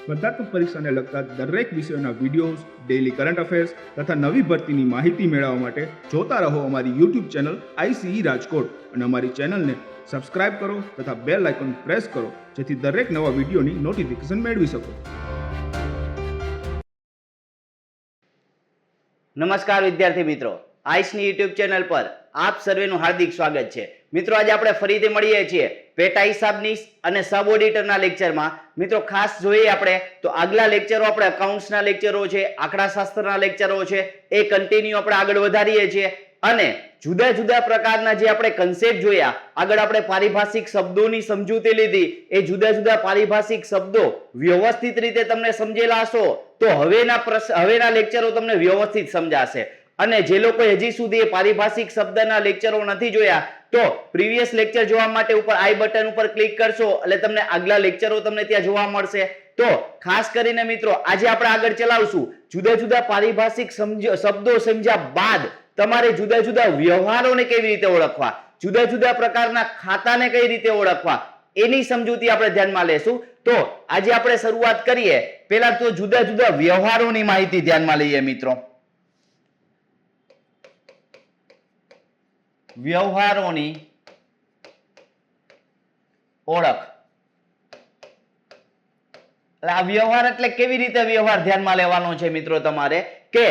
સ્પર્ધાત્મક પરીક્ષાને લગતા દરેક વિષયોના વિડીયોઝ, ડેઇલી કરંટ અફેર્સ તથા નવી ભરતીની માહિતી મેળવવા માટે જોતા રહો અમારી યુટ્યુબ ચેનલ ICE રાજકોટ અને અમારી ચેનલને સબસ્ક્રાઇબ કરો તથા બેલ આઇકોન પ્રેસ કરો જેથી દરેક નવા વિડીયોની નોટિફિકેશન મેળવી શકો. નમસ્કાર વિદ્યાર્થી મિત્રો, આઈસની યુટ્યુબ ચેનલ પર આપ સર્વેનું હાર્દિક સ્વાગત છે. મિત્રો આજે આપણે ફરીથી મળીએ છીએ પેટા હિસાબની અને સબ ઓડિટરના લેક્ચરમાં. મિત્રો ખાસ જોઈએ આપણે તો આગલા લેક્ચરો આપણે અકાઉન્ટ્સના લેક્ચરો છે, આંકડાશાસ્ત્રના લેક્ચરો છે, એ કન્ટિન્યુ આપણે આગળ વધારીએ છીએ અને જુદા જુદા પ્રકારના જે આપણે કન્સેપ્ટ જોયા, આગળ આપણે પારિભાષિક શબ્દોની સમજૂતી લીધી, એ જુદા જુદા પારિભાષિક શબ્દો વ્યવસ્થિત રીતે તમને સમજેલા હશો તો હવેના લેક્ચરો તમને વ્યવસ્થિત સમજાશે. અને જે લોકો હજી સુધી એ પારિભાષિક શબ્દના લેક્ચરો નથી જોયા તો પ્રીવિયસ લેક્ચર જોવા માટે ઉપર આઈ બટન ઉપર ક્લિક કરશો એટલે તમને આગલા લેક્ચરો તમને ત્યાં જોવા મળશે. તો ખાસ કરીને મિત્રો આજે આપણે આગળ ચલાવશું જુદા જુદા પારિભાષિક શબ્દો સમજ્યા બાદ તમારે જુદા જુદા વ્યવહારોને કેવી રીતે ઓળખવા, જુદા જુદા પ્રકારના ખાતાને કઈ રીતે ઓળખવા, એની સમજૂતી આપણે ધ્યાનમાં લેશું. તો આજે આપણે શરૂઆત કરીએ. પહેલા તો જુદા જુદા વ્યવહારોની માહિતી ધ્યાનમાં લઈએ મિત્રો. વ્યવહારોની ઓળખ. આ વ્યવહાર એટલે કેવી રીતે વ્યવહાર ધ્યાનમાં લેવાનો છે મિત્રો તમારે, કે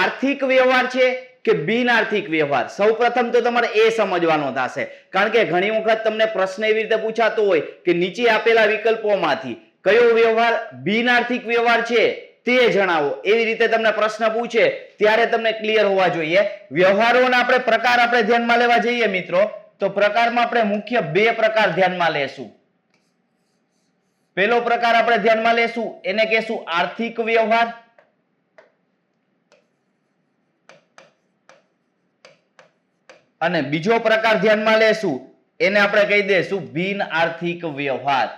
આર્થિક વ્યવહાર છે કે બિન આર્થિક વ્યવહાર. સૌપ્રથમ તો તમારે એ સમજવાનો થશે, કારણ કે ઘણી વખત તમને પ્રશ્ન એવી રીતે પૂછાતો હોય કે નીચે આપેલા વિકલ્પોમાંથી કયો વ્યવહાર બિન આર્થિક વ્યવહાર છે તે જણાવો. એવી રીતે તમને પ્રશ્ન પૂછે ત્યારે તમને ક્લિયર હોવા જોઈએ. વ્યવહારોના આપણે પ્રકાર આપણે ધ્યાનમાં લેવા જઈએ મિત્રો તો પ્રકારમાં આપણે મુખ્ય બે પ્રકાર ધ્યાનમાં લેશું. પહેલો પ્રકાર આપણે ધ્યાનમાં લેશું એને કહેશું આર્થિક વ્યવહાર અને બીજો પ્રકાર ધ્યાનમાં લેશું એને આપણે કહી દઈશું બિન આર્થિક વ્યવહાર.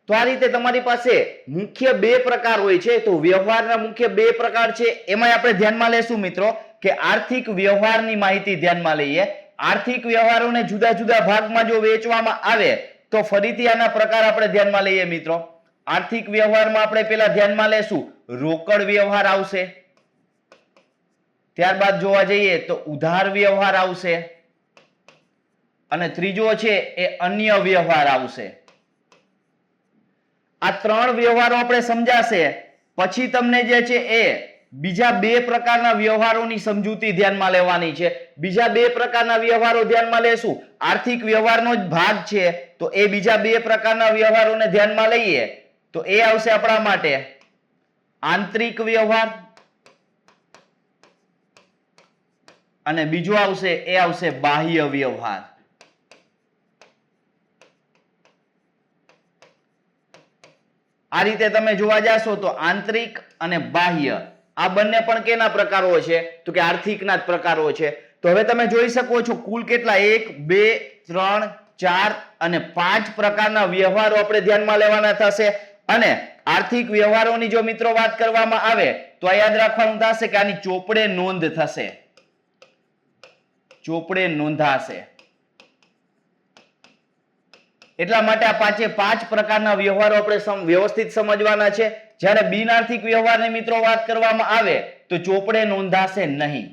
તો આ રીતે તમારી પાસે મુખ્ય બે પ્રકાર હોય છે. તો વ્યવહારના મુખ્ય બે પ્રકાર છે, એમાં આપણે ધ્યાનમાં લેશું મિત્રો કે આર્થિક વ્યવહારની માહિતી ધ્યાનમાં લઈએ. આર્થિક વ્યવહારોને જુદા જુદા ભાગમાં જો વહેંચવામાં આવે તો ફરીથી આના પ્રકાર આપણે ધ્યાનમાં લઈએ મિત્રો. આર્થિક વ્યવહારમાં આપણે પેલા ધ્યાનમાં લેશું રોકડ વ્યવહાર આવશે, ત્યારબાદ જોવા જઈએ તો ઉધાર વ્યવહાર આવશે અને ત્રીજો છે એ અન્ય વ્યવહાર આવશે. આ ત્રણ વ્યવહારો આપણે સમજાશે પછી તમને જે છે એ બીજા બે પ્રકારના વ્યવહારોની સમજૂતી ધ્યાનમાં લેવાની છે. બીજા બે પ્રકારના વ્યવહારો ધ્યાનમાં લેશું. આર્થિક વ્યવહારનો જ ભાગ છે તો એ બીજા બે પ્રકારના વ્યવહારોને ધ્યાનમાં લઈએ તો એ આવશે આપણા માટે આંતરિક વ્યવહાર અને બીજો આવશે એ આવશે બાહ્ય વ્યવહાર. આ રીતે તમે જોવા જાશો તો આંતરિક અને બાહ્ય આ બંને પણ કેના પ્રકારો છે તો કે આર્થિકના જ પ્રકારો છે. તો હવે તમે જોઈ શકો છો કુલ કેટલા 1 2 3 4 અને 5 પ્રકારના વ્યવહારો આપણે ધ્યાનમાં લેવાના થશે. અને આર્થિક વ્યવહારોની જો મિત્રો વાત કરવામાં આવે તો આ યાદ રાખવાનું થશે કે આની ચોપડે નોંધ થશે, ચોપડે નોંધાશે. એટલા માટે આ પાંચે પાંચ પ્રકારના વ્યવહારો આપણે વ્યવસ્થિત સમજવાના છે. જ્યારે બિન આર્થિક વ્યવહારની મિત્રો વાત કરવામાં આવે તો ચોપડે નોંધાશે નહીં.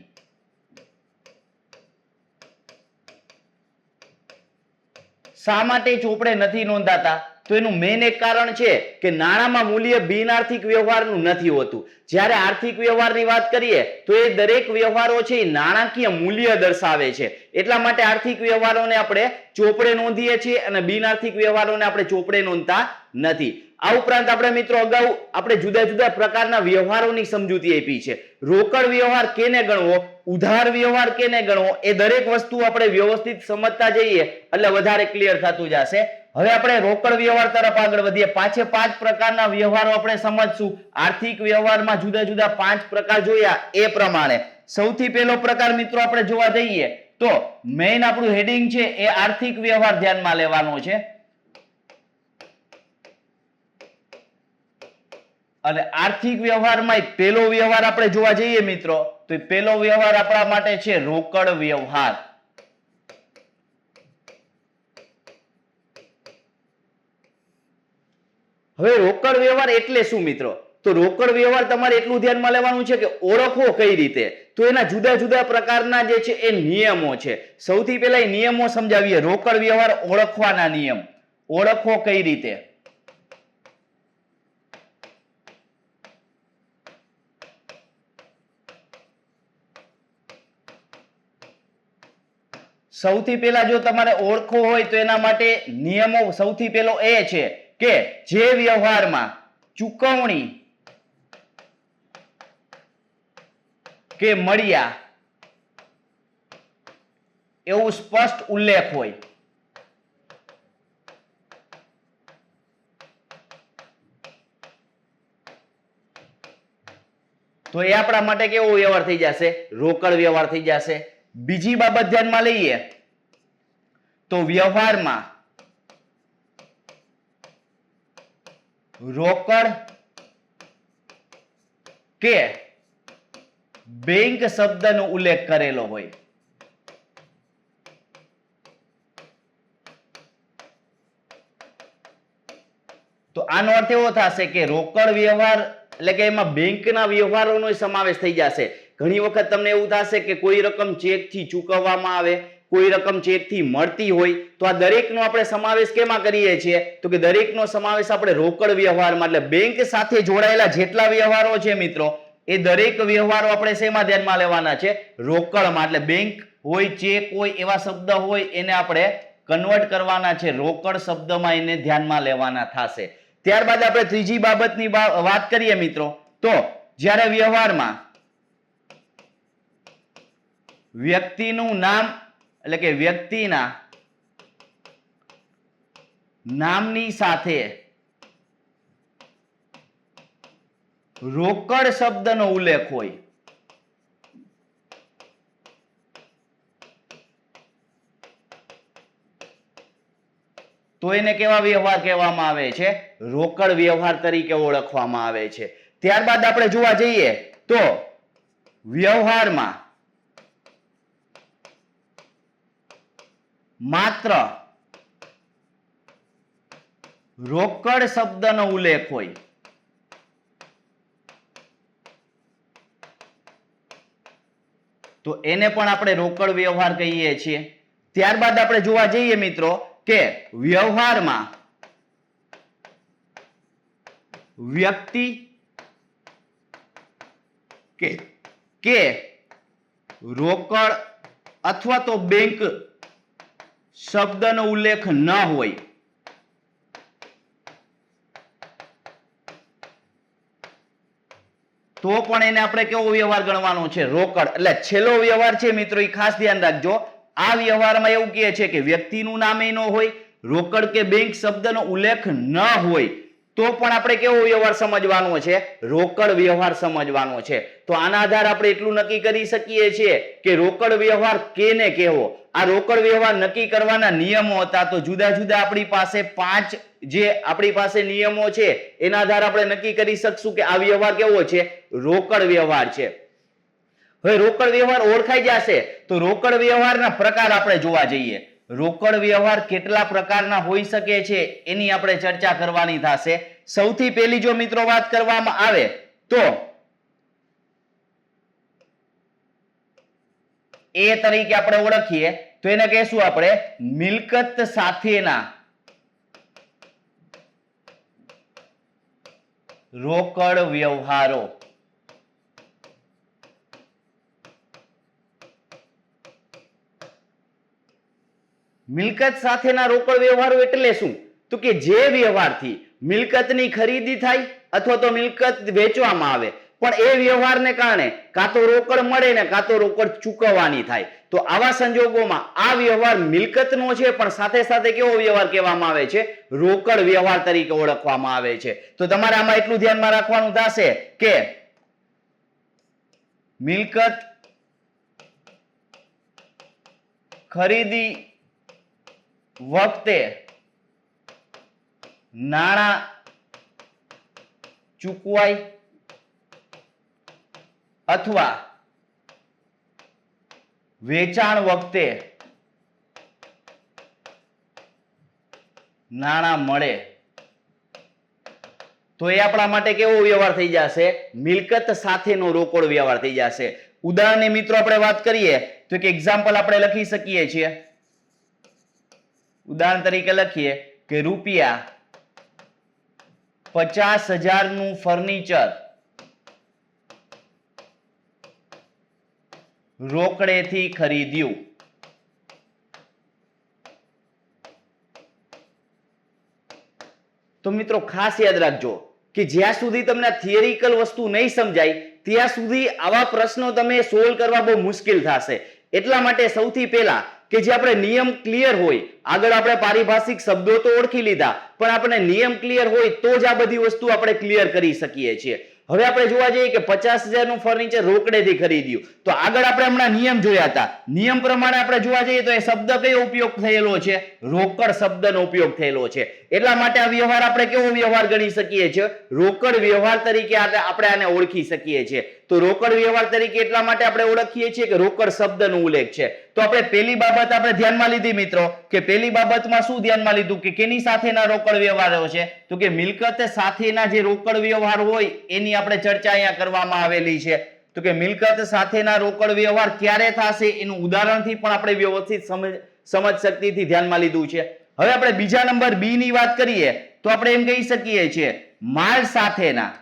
શા માટે ચોપડે નથી નોંધાતા? તો એનું મેઇન એક કારણ છે કે નાણાંમાં મૂલ્ય બિન આર્થિક વ્યવહારનું નથી હોતું. જ્યારે આર્થિક વ્યવહારની વાત કરીએ તો એ દરેક વ્યવહારો છે એ નાણાકીય મૂલ્ય દર્શાવે છે. એટલા માટે આર્થિક વ્યવહારોને આપણે ચોપડે નોંધીએ છીએ અને બિન આર્થિક વ્યવહારોને આપણે ચોપડે નોંધતા નથી. આ ઉપરાંત આપણે મિત્રો અગાઉ આપણે જુદા જુદા પ્રકારના વ્યવહારોની સમજૂતી આપી છે. રોકડ વ્યવહાર કેને ગણવો, ઉધાર વ્યવહાર કેને ગણવો, એ દરેક વસ્તુ આપણે વ્યવસ્થિત સમજતા જઈએ એટલે વધારે ક્લિયર થતું જશે. હવે આપણે રોકડ વ્યવહાર તરફ આગળ વધીએ. પાંચે પાંચ પ્રકારના વ્યવહારો આપણે સમજશું. આર્થિક વ્યવહારમાં જુદા જુદા 5 પ્રકાર જોયા એ પ્રમાણે સૌથી પહેલો પ્રકાર મિત્રો આપણે જોવા જઈએ તો મેઇન આપણું હેડિંગ છે એ આર્થિક વ્યવહાર ધ્યાનમાં લેવાનો છે. અને આર્થિક વ્યવહારમાં પહેલો વ્યવહાર આપણે જોવા જઈએ મિત્રો તો પહેલો વ્યવહાર આપણા માટે છે રોકડ વ્યવહાર. હવે રોકડ વ્યવહાર એટલે શું મિત્રો? તો રોકડ વ્યવહાર તમારે એટલું ધ્યાનમાં લેવાનું છે કે ઓળખવો કઈ રીતે? તો એના જુદા જુદા પ્રકારના જે છે એ નિયમો છે. સૌથી પહેલા એ નિયમો સમજાવીએ. રોકડ વ્યવહાર ઓળખવાના નિયમ. ઓળખવો કઈ રીતે? સૌથી પહેલા જો તમારે ઓળખવો હોય તો એના માટે નિયમો સૌથી પહેલો એ છે કે જે વ્યવહારમાં ચૂકવણી કે મળ્યા એવું સ્પષ્ટ ઉલ્લેખ હોય. તો એ આપણા માટે કેવો વ્યવહાર થઈ જશે? રોકડ વ્યવહાર થઈ જશે. બીજી બાબત ધ્યાનમાં લઈએ તો વ્યવહારમાં રોકડ કે બેંક શબ્દનો ઉલ્લેખ કરેલો હોય. તો આનો અર્થ એવો થશે કે રોકડ વ્યવહાર એટલે કે એમાં બેંકના વ્યવહારોનો સમાવેશ થઈ જશે. ઘણી વખત તમને એવું થશે કે કોઈ રકમ ચેકથી ચૂકવવામાં આવે, કોઈ રકમ ચેકથી મળતી હોય, તો આ દરેકનો આપણે સમાવેશ કેમાં કરીએ છીએ? તો કે દરેકનો સમાવેશ આપણે રોકડ વ્યવહારમાં, એટલે બેંક સાથે જોડાયેલા જેટલા વ્યવહારો છે મિત્રો એ દરેક વ્યવહારો આપણે શેમાં ધ્યાનમાં લેવાના છે? રોકડમાં. એટલે બેંક હોય, ચેક હોય, એવા શબ્દ હોય એને આપણે કન્વર્ટ કરવાના છે રોકડ શબ્દમાં, એને ધ્યાનમાં લેવાના થશે. ત્યારબાદ આપણે ત્રીજી બાબતની વાત કરીએ મિત્રો, તો જ્યારે વ્યવહારમાં વ્યક્તિનું નામ એટલે કે વ્યક્તિના નામની સાથે રોકડ શબ્દનો ઉલ્લેખ હોય તો એને કેવા વ્યવહાર કહેવામાં આવે છે? રોકડ વ્યવહાર તરીકે ઓળખવામાં આવે છે. ત્યારબાદ આપણે જોવા જઈએ તો વ્યવહારમાં માત્ર રોકડ શબ્દનો ઉલ્લેખ હોય તો એને પણ આપણે રોકડ વ્યવહાર કહીએ છીએ. ત્યારબાદ આપણે જોવા જઈએ મિત્રો કે વ્યવહારમાં વ્યક્તિ કે રોકડ અથવા તો બેંક શબ્દનો ઉલ્લેખ ન હોય તો પણ એને આપણે કેવો વ્યવહાર ગણવાનો છે? રોકડ. એટલે છેલ્લો વ્યવહાર છે મિત્રો, એ ખાસ ધ્યાન રાખજો. આ વ્યવહારમાં એવું કહે છે કે વ્યક્તિનું નામ ન હોય, રોકડ કે બેંક શબ્દનો ઉલ્લેખ ન હોય તો પણ આપણે કેવો વ્યવહાર સમજવાનો છે? રોકડ વ્યવહાર સમજવાનો છે. તો આના આધારે આપણે એટલું નક્કી કરી શકીએ છીએ કે રોકડ વ્યવહાર કેને કહેવો. આ રોકડ વ્યવહાર નક્કી કરવાના નિયમો હતા. તો જુદા જુદા આપણી પાસે 5 જે આપણી પાસે નિયમો છે એના આધારે આપણે નક્કી કરી શકશું કે આ વ્યવહાર કેવો છે? રોકડ વ્યવહાર છે. હવે રોકડ વ્યવહાર ઓળખાઈ જશે તો રોકડ વ્યવહારના પ્રકાર આપણે જોવા જઈએ. રોકડ વ્યવહાર કેટલા પ્રકારના હોઈ શકે છે એની આપણે ચર્ચા કરવાની થશે. સૌથી પહેલી જો મિત્રો વાત કરવામાં આવે તો એ તરીકે આપણે ઓળખીએ તો એને કહેશું આપણે મિલકત સાથેના રોકડ વ્યવહારો. મિલકત સાથેના રોકડ વ્યવહારો એટલે શું? તો કે જે વ્યવહારથી મિલકતની ખરીદી થાય અથવા તો મિલકત વેચવામાં આવે પણ એ વ્યવહારને કારણે કાં તો રોકડ મળે ને કાં તો રોકડ ચૂકવવાની થાય. તો આવા સંજોગોમાં આ વ્યવહાર મિલકતનો છે પણ સાથે સાથે કેવો વ્યવહાર કહેવામાં આવે છે? રોકડ વ્યવહાર તરીકે ઓળખવામાં આવે છે. તો તમારે આમાં એટલું ધ્યાનમાં રાખવાનું થશે કે મિલકત ખરીદી વખતે નાણાં ચૂકવાય અથવા વેચાણ વખતે નાણાં મળે તો એ આપણા માટે કેવો વ્યવહાર થઈ જશે? મિલકત સાથેનો રોકડ વ્યવહાર થઈ જશે. ઉદાહરણની મિત્રો આપણે વાત કરીએ તો એક એક્ઝામ્પલ આપણે લખી શકીએ છીએ. ઉદાહરણ તરીકે લખીએ કે ₹50,000 નું ફર્નિચર રોકડેથી ખરીદ્યું. તો મિત્રો ખાસ યાદ રાખજો કે જ્યાં સુધી તમને થિયરિકલ વસ્તુ નહીં સમજાય ત્યાં સુધી આવા પ્રશ્નો તમે સોલ્વ કરવા બહુ મુશ્કેલ થશે. એટલા માટે સૌથી પહેલા કે જે આપણે નિયમ ક્લિયર હોય, આગળ આપણે પારિભાષિક શબ્દો તો ઓળખી લીધા, પણ આપણે નિયમ ક્લિયર હોય તો જ આ બધી વસ્તુ આપણે ક્લિયર કરી શકીએ છીએ. હવે આપણે જોવા જઈએ કે 50,000 નું ફર્નિચર રોકડેથી ખરીદ્યું. તો આગળ આપણે હમણાં નિયમ જોયા હતા. નિયમ પ્રમાણે આપણે જોવા જઈએ તો એ શબ્દ કયો ઉપયોગ થયેલો છે? રોકડ શબ્દનો ઉપયોગ થયેલો છે. એટલા માટે આ વ્યવહાર આપણે કેવો વ્યવહાર ગણી શકીએ છીએ? રોકડ વ્યવહાર તરીકે આપણે આને ઓળખી શકીએ છીએ. તો રોકડ વ્યવહાર તરીકે એટલા માટે આપણે ઓળખીએ છીએ કે રોકડ શબ્દનો ઉલ્લેખ છે. તો આપણે પહેલી બાબત આપણે ધ્યાનમાં લીધી મિત્રો કે પહેલી બાબતમાં શું ધ્યાનમાં લીધું કે કેની સાથેના રોકડ વ્યવહારો છે? તો કે મિલકત સાથેના જે રોકડ વ્યવહાર હોય એની આપણે ચર્ચા અહીંયા કરવામાં આવેલી છે. તો કે મિલકત સાથેના રોકડ વ્યવહાર ક્યારે થશે એનું ઉદાહરણથી પણ આપણે વ્યવસ્થિત સમજ શક્તિથી ધ્યાનમાં લીધું છે. હવે આપણે બીજા નંબર બી ની વાત કરીએ તો આપણે એમ કહી શકીએ છીએ માલ સાથેના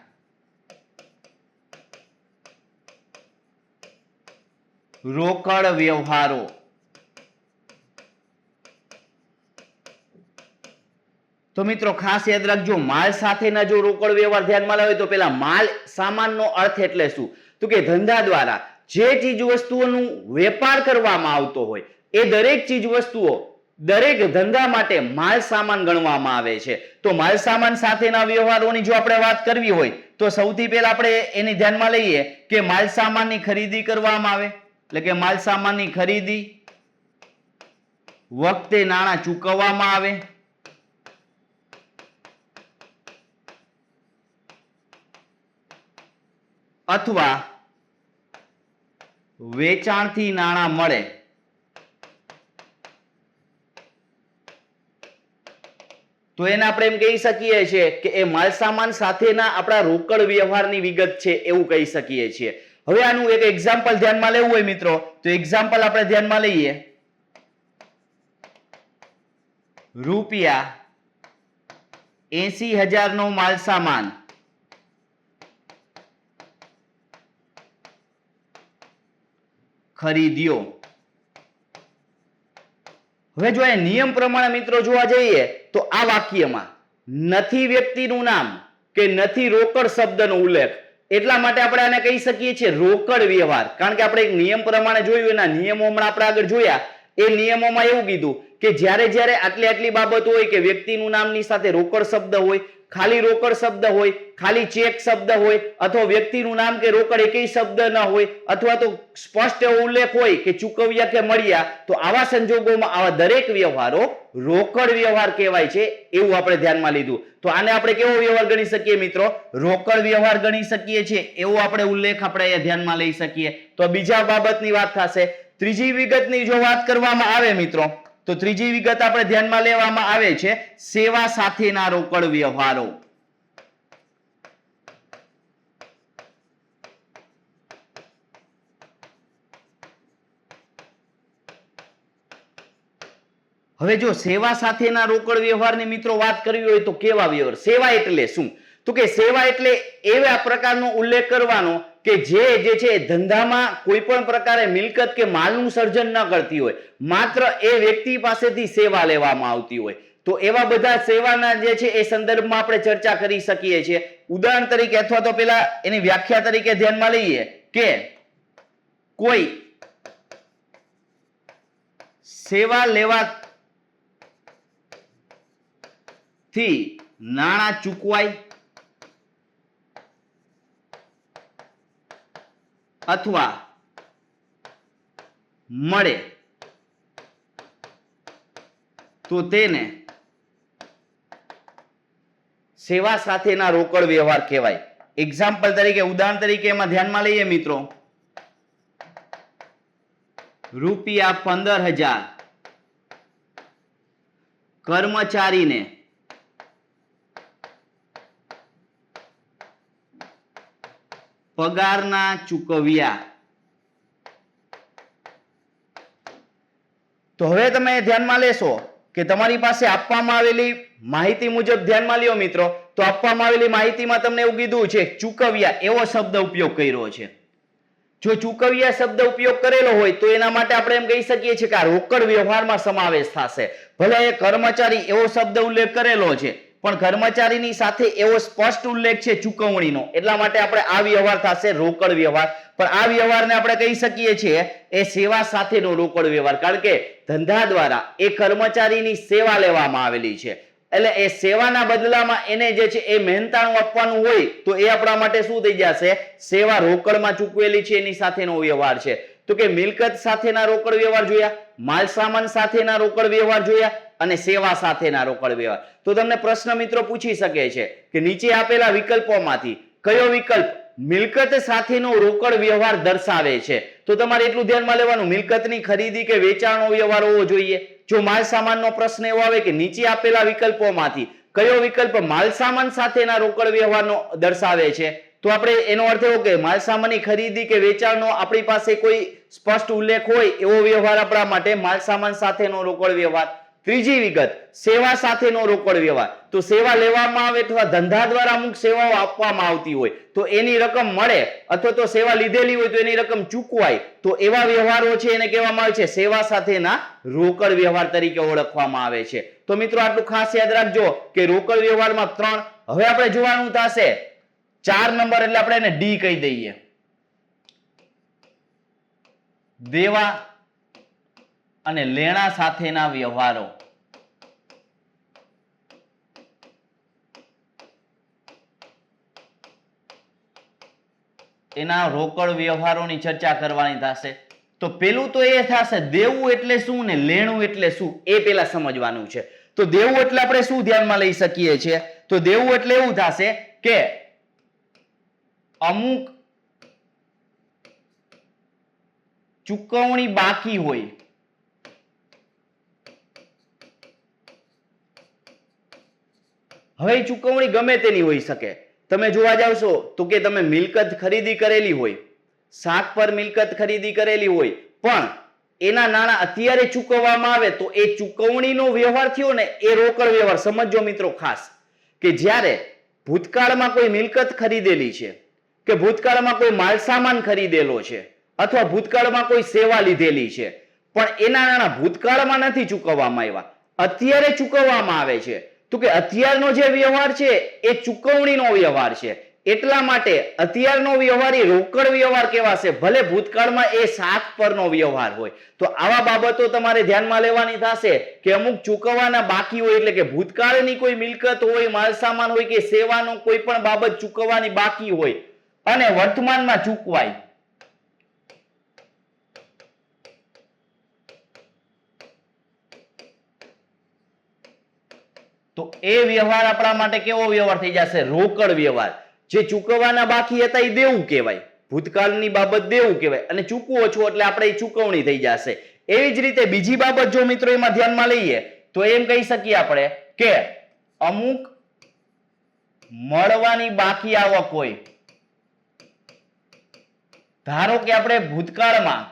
રોકડ વ્યવહારો. તો મિત્રો ખાસ યાદ રાખજો, માલ સાથેના જો રોકડ વ્યવહાર ધ્યાનમાં લાવે તો પેલા માલ સામાનનો અર્થ એટલે શું? તો કે ધંધા દ્વારા જે ચીજ વસ્તુઓનું વેપાર કરવામાં આવતો હોય એ દરેક ચીજ વસ્તુઓ દરેક ધંધા માટે માલ સામાન ગણવામાં આવે છે. તો માલ સામાન સાથેના વ્યવહારોની જો આપણે વાત કરવી હોય તો સૌથી પહેલા આપણે એની ધ્યાનમાં લઈએ કે માલ સામાનની ખરીદી કરવામાં આવે, એટલે કે માલ સામાનની ખરીદી વખતે નાણાં ચૂકવવામાં આવે, અથવા વેચાણથી નાણાં મળે તો એને આપણે એમ કહી શકીએ છીએ કે એ માલસામાન સાથેના આપણા રોકડ વ્યવહારની વિગત છે એવું કહી શકીએ છીએ. હવે આનું એક એક્ઝામ્પલ ધ્યાનમાં લેવું હોય મિત્રો તો એક્ઝામ્પલ આપણે ધ્યાનમાં લઈએ. ₹80,000 નો માલસામાન ખરીદ્યો. હવે જો એ નિયમ પ્રમાણે મિત્રો જોવા જઈએ તો આ વાક્યમાં નથી વ્યક્તિનું નામ કે નથી રોકડ શબ્દનો ઉલ્લેખ, એટલા માટે આપણે આને કહી શકીએ છીએ રોકડ વ્યવહાર. કારણ કે આપણે એક નિયમ પ્રમાણે જોયું, એના નિયમો હમણાં આપણે આગળ જોયા. એ નિયમોમાં એવું કીધું કે જ્યારે આટલી બાબત હોય કે વ્યક્તિનું નામની સાથે રોકડ શબ્દ હોય, ખાલી રોકડ શબ્દ હોય, ખાલી ચેક શબ્દ હોય, અથવા વ્યક્તિનું નામ કે રોકડ એકેય શબ્દ ન હોય, અથવા તો સ્પષ્ટ ઉલ્લેખ હોય કે ચૂકવ્યા કે મળ્યા, તો આવા સંજોગોમાં આવા દરેક વ્યવહારો રોકડ વ્યવહાર કહેવાય છે એવું આપણે ધ્યાનમાં લીધું. તો આને આપણે કેવો વ્યવહાર ગણી શકીએ મિત્રો? રોકડ વ્યવહાર ગણી શકીએ છીએ એવો આપણે ઉલ્લેખ આપણે અહીંયા ધ્યાનમાં લઈ શકીએ. તો બીજા બાબતની વાત થશે. ત્રીજી વિગતની જો વાત કરવામાં આવે મિત્રો તો ત્રીજી વિગત આપણે ધ્યાનમાં લેવામાં આવે છે સેવા સાથેના રોકડ વ્યવહારો. હવે જો સેવા સાથેના રોકડ વ્યવહારની મિત્રો વાત કરવી હોય તો કેવા વ્યવહાર? સેવા એટલે શું? તો કે સેવા એટલે એવા પ્રકારનો ઉલ્લેખ કરવાનો કે જે છે ધંધામાં કોઈ પણ પ્રકારે મિલકત કે માલનું સર્જન ન કરતી હોય, માત્ર એ વ્યક્તિ પાસેથી સેવા લેવામાં આવતી હોય. તો એવા બધા સેવાના જે છે એ સંદર્ભમાં આપણે ચર્ચા કરી શકીએ છીએ. ઉદાહરણ તરીકે અથવા તો પેલા એની વ્યાખ્યા તરીકે ધ્યાનમાં લઈએ કે કોઈ સેવા લેવાથી નાણાં ચૂકવાય અથવા મળે તો તેને સેવા સાથેના રોકડ વ્યવહાર કહેવાય. એક્ઝામ્પલ તરીકે ઉદાહરણ તરીકે એમાં ધ્યાનમાં લઈએ મિત્રો રૂપિયા 15,000 કર્મચારીને પગારના ચૂકવ્યા. તો હવે તમે ધ્યાનમાં લેશો કે તમારી પાસે આપવામાં આવેલી માહિતી મુજબ ધ્યાનમાં લ્યો મિત્રો, તો આપવામાં આવેલી માહિતીમાં તમને એવું કીધું છે ચૂકવ્યા એવો શબ્દ ઉપયોગ કર્યો છે. જો ચૂકવ્યા શબ્દ ઉપયોગ કરેલો હોય તો એના માટે આપણે એમ કહી શકીએ છીએ કે આ રોકડ વ્યવહારમાં સમાવેશ થશે. ભલે એ કર્મચારી એવો શબ્દ ઉલ્લેખ કરેલો છે પણ કર્મચારીની સાથે એવો સ્પષ્ટ ઉલ્લેખ છે ચૂકવણીનો, એટલા માટે આપણે આ વ્યવહાર થશે રોકડ વ્યવહાર. પણ આ વ્યવહારને આપણે કહી શકીએ છીએ એ સેવા સાથેનો રોકડ વ્યવહાર, કારણ કે ધંધા દ્વારા એ કર્મચારીની સેવા લેવામાં આવેલી છે, એટલે એ સેવાના બદલામાં એને જે છે એ મહેનતાણું આપવાનું હોય તો એ આપણા માટે શું થઈ જશે? સેવા રોકડમાં ચૂકવેલી છે એની સાથેનો વ્યવહાર છે. તો કે મિલકત સાથેના રોકડ વ્યવહાર જોયા, માલ સામાન સાથેના રોકડ વ્યવહાર જોયા અને સેવા સાથેના રોકડ વ્યવહાર. તો તમને પ્રશ્ન મિત્રો પૂછી શકે છે કે નીચે આપેલા વિકલ્પોમાંથી કયો વિકલ્પ મિલકત સાથેનો રોકડ વ્યવહાર દર્શાવે છે? તો તમારે એટલું ધ્યાનમાં લેવાનું, મિલકતની ખરીદી કે વેચાણનો વ્યવહાર હોવો જોઈએ. જો માલ સામાનનો પ્રશ્ન એવો આવે કે નીચે આપેલા વિકલ્પોમાંથી કયો વિકલ્પ માલ સામાન સાથેના રોકડ વ્યવહારનો દર્શાવે છે, તો આપણે એનો અર્થ એવો કે માલ સામાનની ખરીદી કે વેચાણનો આપણી પાસે કોઈ સ્પષ્ટ ઉલ્લેખ હોય એવો વ્યવહાર આપણા માટે માલ સામાન સાથેનો રોકડ વ્યવહાર. ત્રીજી વિગત સેવા સાથેનો રોકડ વ્યવહાર. તો સેવા લેવામાં આવે અથવા ધંધા દ્વારા અમુક સેવાઓ આપવામાં આવતી હોય તો એની રકમ મળે અથવા તો સેવા લીધેલી હોય તો એની રકમ ચૂકવાય, તો એવા વ્યવહારો છે એને કહેવામાં આવે છે સેવા સાથેના રોકડ વ્યવહાર તરીકે ઓળખવામાં આવે છે. તો મિત્રો આટલું ખાસ યાદ રાખજો કે રોકડ વ્યવહારમાં 3. હવે આપણે જોવાનું થશે 4 નંબર, એટલે આપણે એને ડી કહી દઈએ, દેવા અને લેણા સાથેના વ્યવહારો. એના રોકડ વ્યવહારોની ચર્ચા કરવાની થશે. તો પેલું તો એ થશે દેવું એટલે શું ને લેણું એટલે શું, એ પેલા સમજવાનું છે. તો દેવું એટલે આપણે શું ધ્યાનમાં લઈ શકીએ છીએ? તો દેવું એટલે એવું થશે કે અમુક ચૂકવણી બાકી હોય, હવે ચૂકવણી ગમે તેની હોઈ શકે. તમે જોવા જાવશો તો કે તમે મિલકત ખરીદી કરેલી હોય, શાક પર મિલકત ખરીદી કરેલી હોય, પણ એના નાણાં અત્યારે ચૂકવવામાં આવે તો એ ચૂકવણીનો વ્યવહાર થયો ને એ રોકડ વ્યવહાર. સમજો મિત્રો ખાસ કે જ્યારે ભૂતકાળમાં કોઈ મિલકત ખરીદેલી છે કે ભૂતકાળમાં કોઈ માલ સામાન ખરીદેલો છે અથવા ભૂતકાળમાં કોઈ સેવા લીધેલી છે, પણ એના નાણાં ભૂતકાળમાં નથી ચૂકવવામાં આવ્યા, અત્યારે ચૂકવવામાં આવે છે, તો કે અત્યારનો જે વ્યવહાર છે એ ચૂકવણીનો વ્યવહાર છે. એટલા માટે અત્યારનો વ્યવહાર એ રોકડ વ્યવહાર કહેવાશે, ભલે ભૂતકાળમાં એ શાક પરનો વ્યવહાર હોય. તો આવા બાબતો તમારે ધ્યાનમાં લેવાની થશે કે અમુક ચૂકવવાના બાકી હોય, એટલે કે ભૂતકાળની કોઈ મિલકત હોય, માલ સામાન હોય કે સેવાનો કોઈ પણ બાબત ચૂકવવાની બાકી હોય અને વર્તમાનમાં ચૂકવાય, તો એ વ્યવહાર આપણા માટે કેવો વ્યવહાર થઈ જશે? રોકડ વ્યવહાર. જે ચૂકવવાના બાકી હતા એ દેવું કહેવાય, ભૂતકાળની બાબત દેવું કહેવાય અને ચૂકવો છો એટલે આપણે એ ચૂકવણી થઈ જશે. એવી જ રીતે બીજી બાબત જો મિત્રો એમાં ધ્યાનમાં લઈએ તો એમ કહી શકીએ આપણે કે અમુક મળવાની બાકી આવક હોય. ધારો કે આપણે ભૂતકાળમાં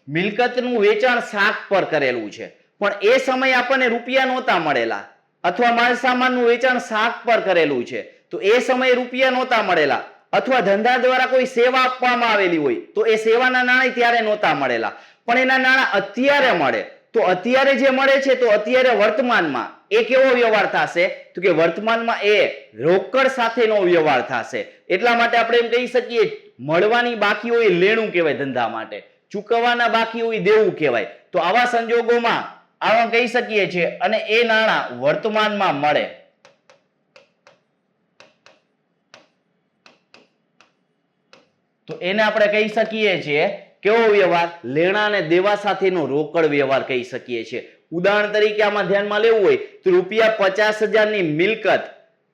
મિલકતનું વેચાણ શાક પર કરેલું છે પણ એ સમયે આપણને રૂપિયા નહોતા મળેલા, અથવા માલ સામાનનું વેચાણ શાક પર કરેલું છે તો એ સમયે રૂપિયા નહોતા મળેલા, અથવા ધંધા દ્વારા કોઈ સેવા આપવામાં આવેલી હોય તો એ સેવાના નાણાં ત્યારે નહોતા મળેલા, પણ એના નાણાં અત્યારે મળે, તો અત્યારે જે મળે છે તો અત્યારે વર્તમાનમાં એ કેવો વ્યવહાર થશે? તો કે વર્તમાનમાં એ રોકડ સાથેનો વ્યવહાર થશે. એટલા માટે આપણે એમ કહી શકીએ મળવાની બાકી હોય લેણું કહેવાય ધંધા માટે, ચૂકવવાના બાકી હોય દેવું કહેવાય. તો આવા સંજોગોમાં આવા કહી શકીએ છીએ અને એ નાણાં વર્તમાનમાં મળે તો એને આપણે કહી શકીએ છીએ કેવો વ્યવહાર? લેણા અને દેવા સાથેનો રોકડ વ્યવહાર કહી શકીએ છીએ. ઉદાહરણ તરીકે આમાં ધ્યાનમાં લેવું હોય તો રૂપિયા 50,000ની મિલકત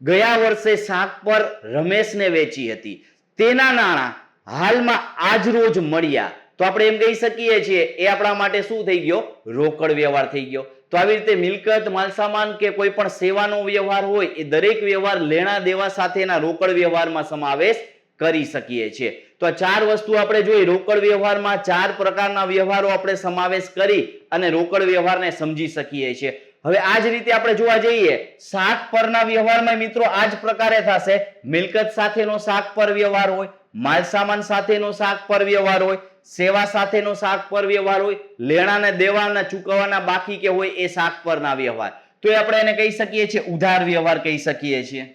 ગયા વર્ષે શાક પર રમેશને વેચી હતી, તેના નાણાં હાલમાં આજ રોજ મળ્યા, તો આપણે એમ કહી શકીએ છીએ એ આપણા માટે શું થઈ ગયો? રોકડ વ્યવહાર થઈ ગયો. તો આવી રીતે મિલકત, માલસામાન કે કોઈ પણ સેવાનો વ્યવહાર હોય એ દરેક વ્યવહાર લેણા દેવા સાથેના રોકડ વ્યવહારમાં સમાવેશ કરી શકીએ છીએ. તો આ ચાર વસ્તુ આપણે જોઈ. રોકડ વ્યવહારમાં ચાર પ્રકારના વ્યવહારો આપણે સમાવેશ કરી અને રોકડ વ્યવહારને સમજી શકીએ છીએ. હવે આ જ રીતે આપણે જોવા જઈએ શાખ પરના વ્યવહારમાં મિત્રો આ જ પ્રકારે થશે. મિલકત સાથેનો શાખ પર વ્યવહાર હોય, માલસામાન સાથેનો શાખ પર વ્યવહાર હોય, સેવા સાથેનો શાખ પર વ્યવહાર હોય, લેણાને દેવાના ચૂકવવાના બાકી કે હોય એ શાખ પરના વ્યવહાર. તો એ આપણે એને કહી શકીએ છીએ ઉધાર વ્યવહાર કહી શકીએ છીએ.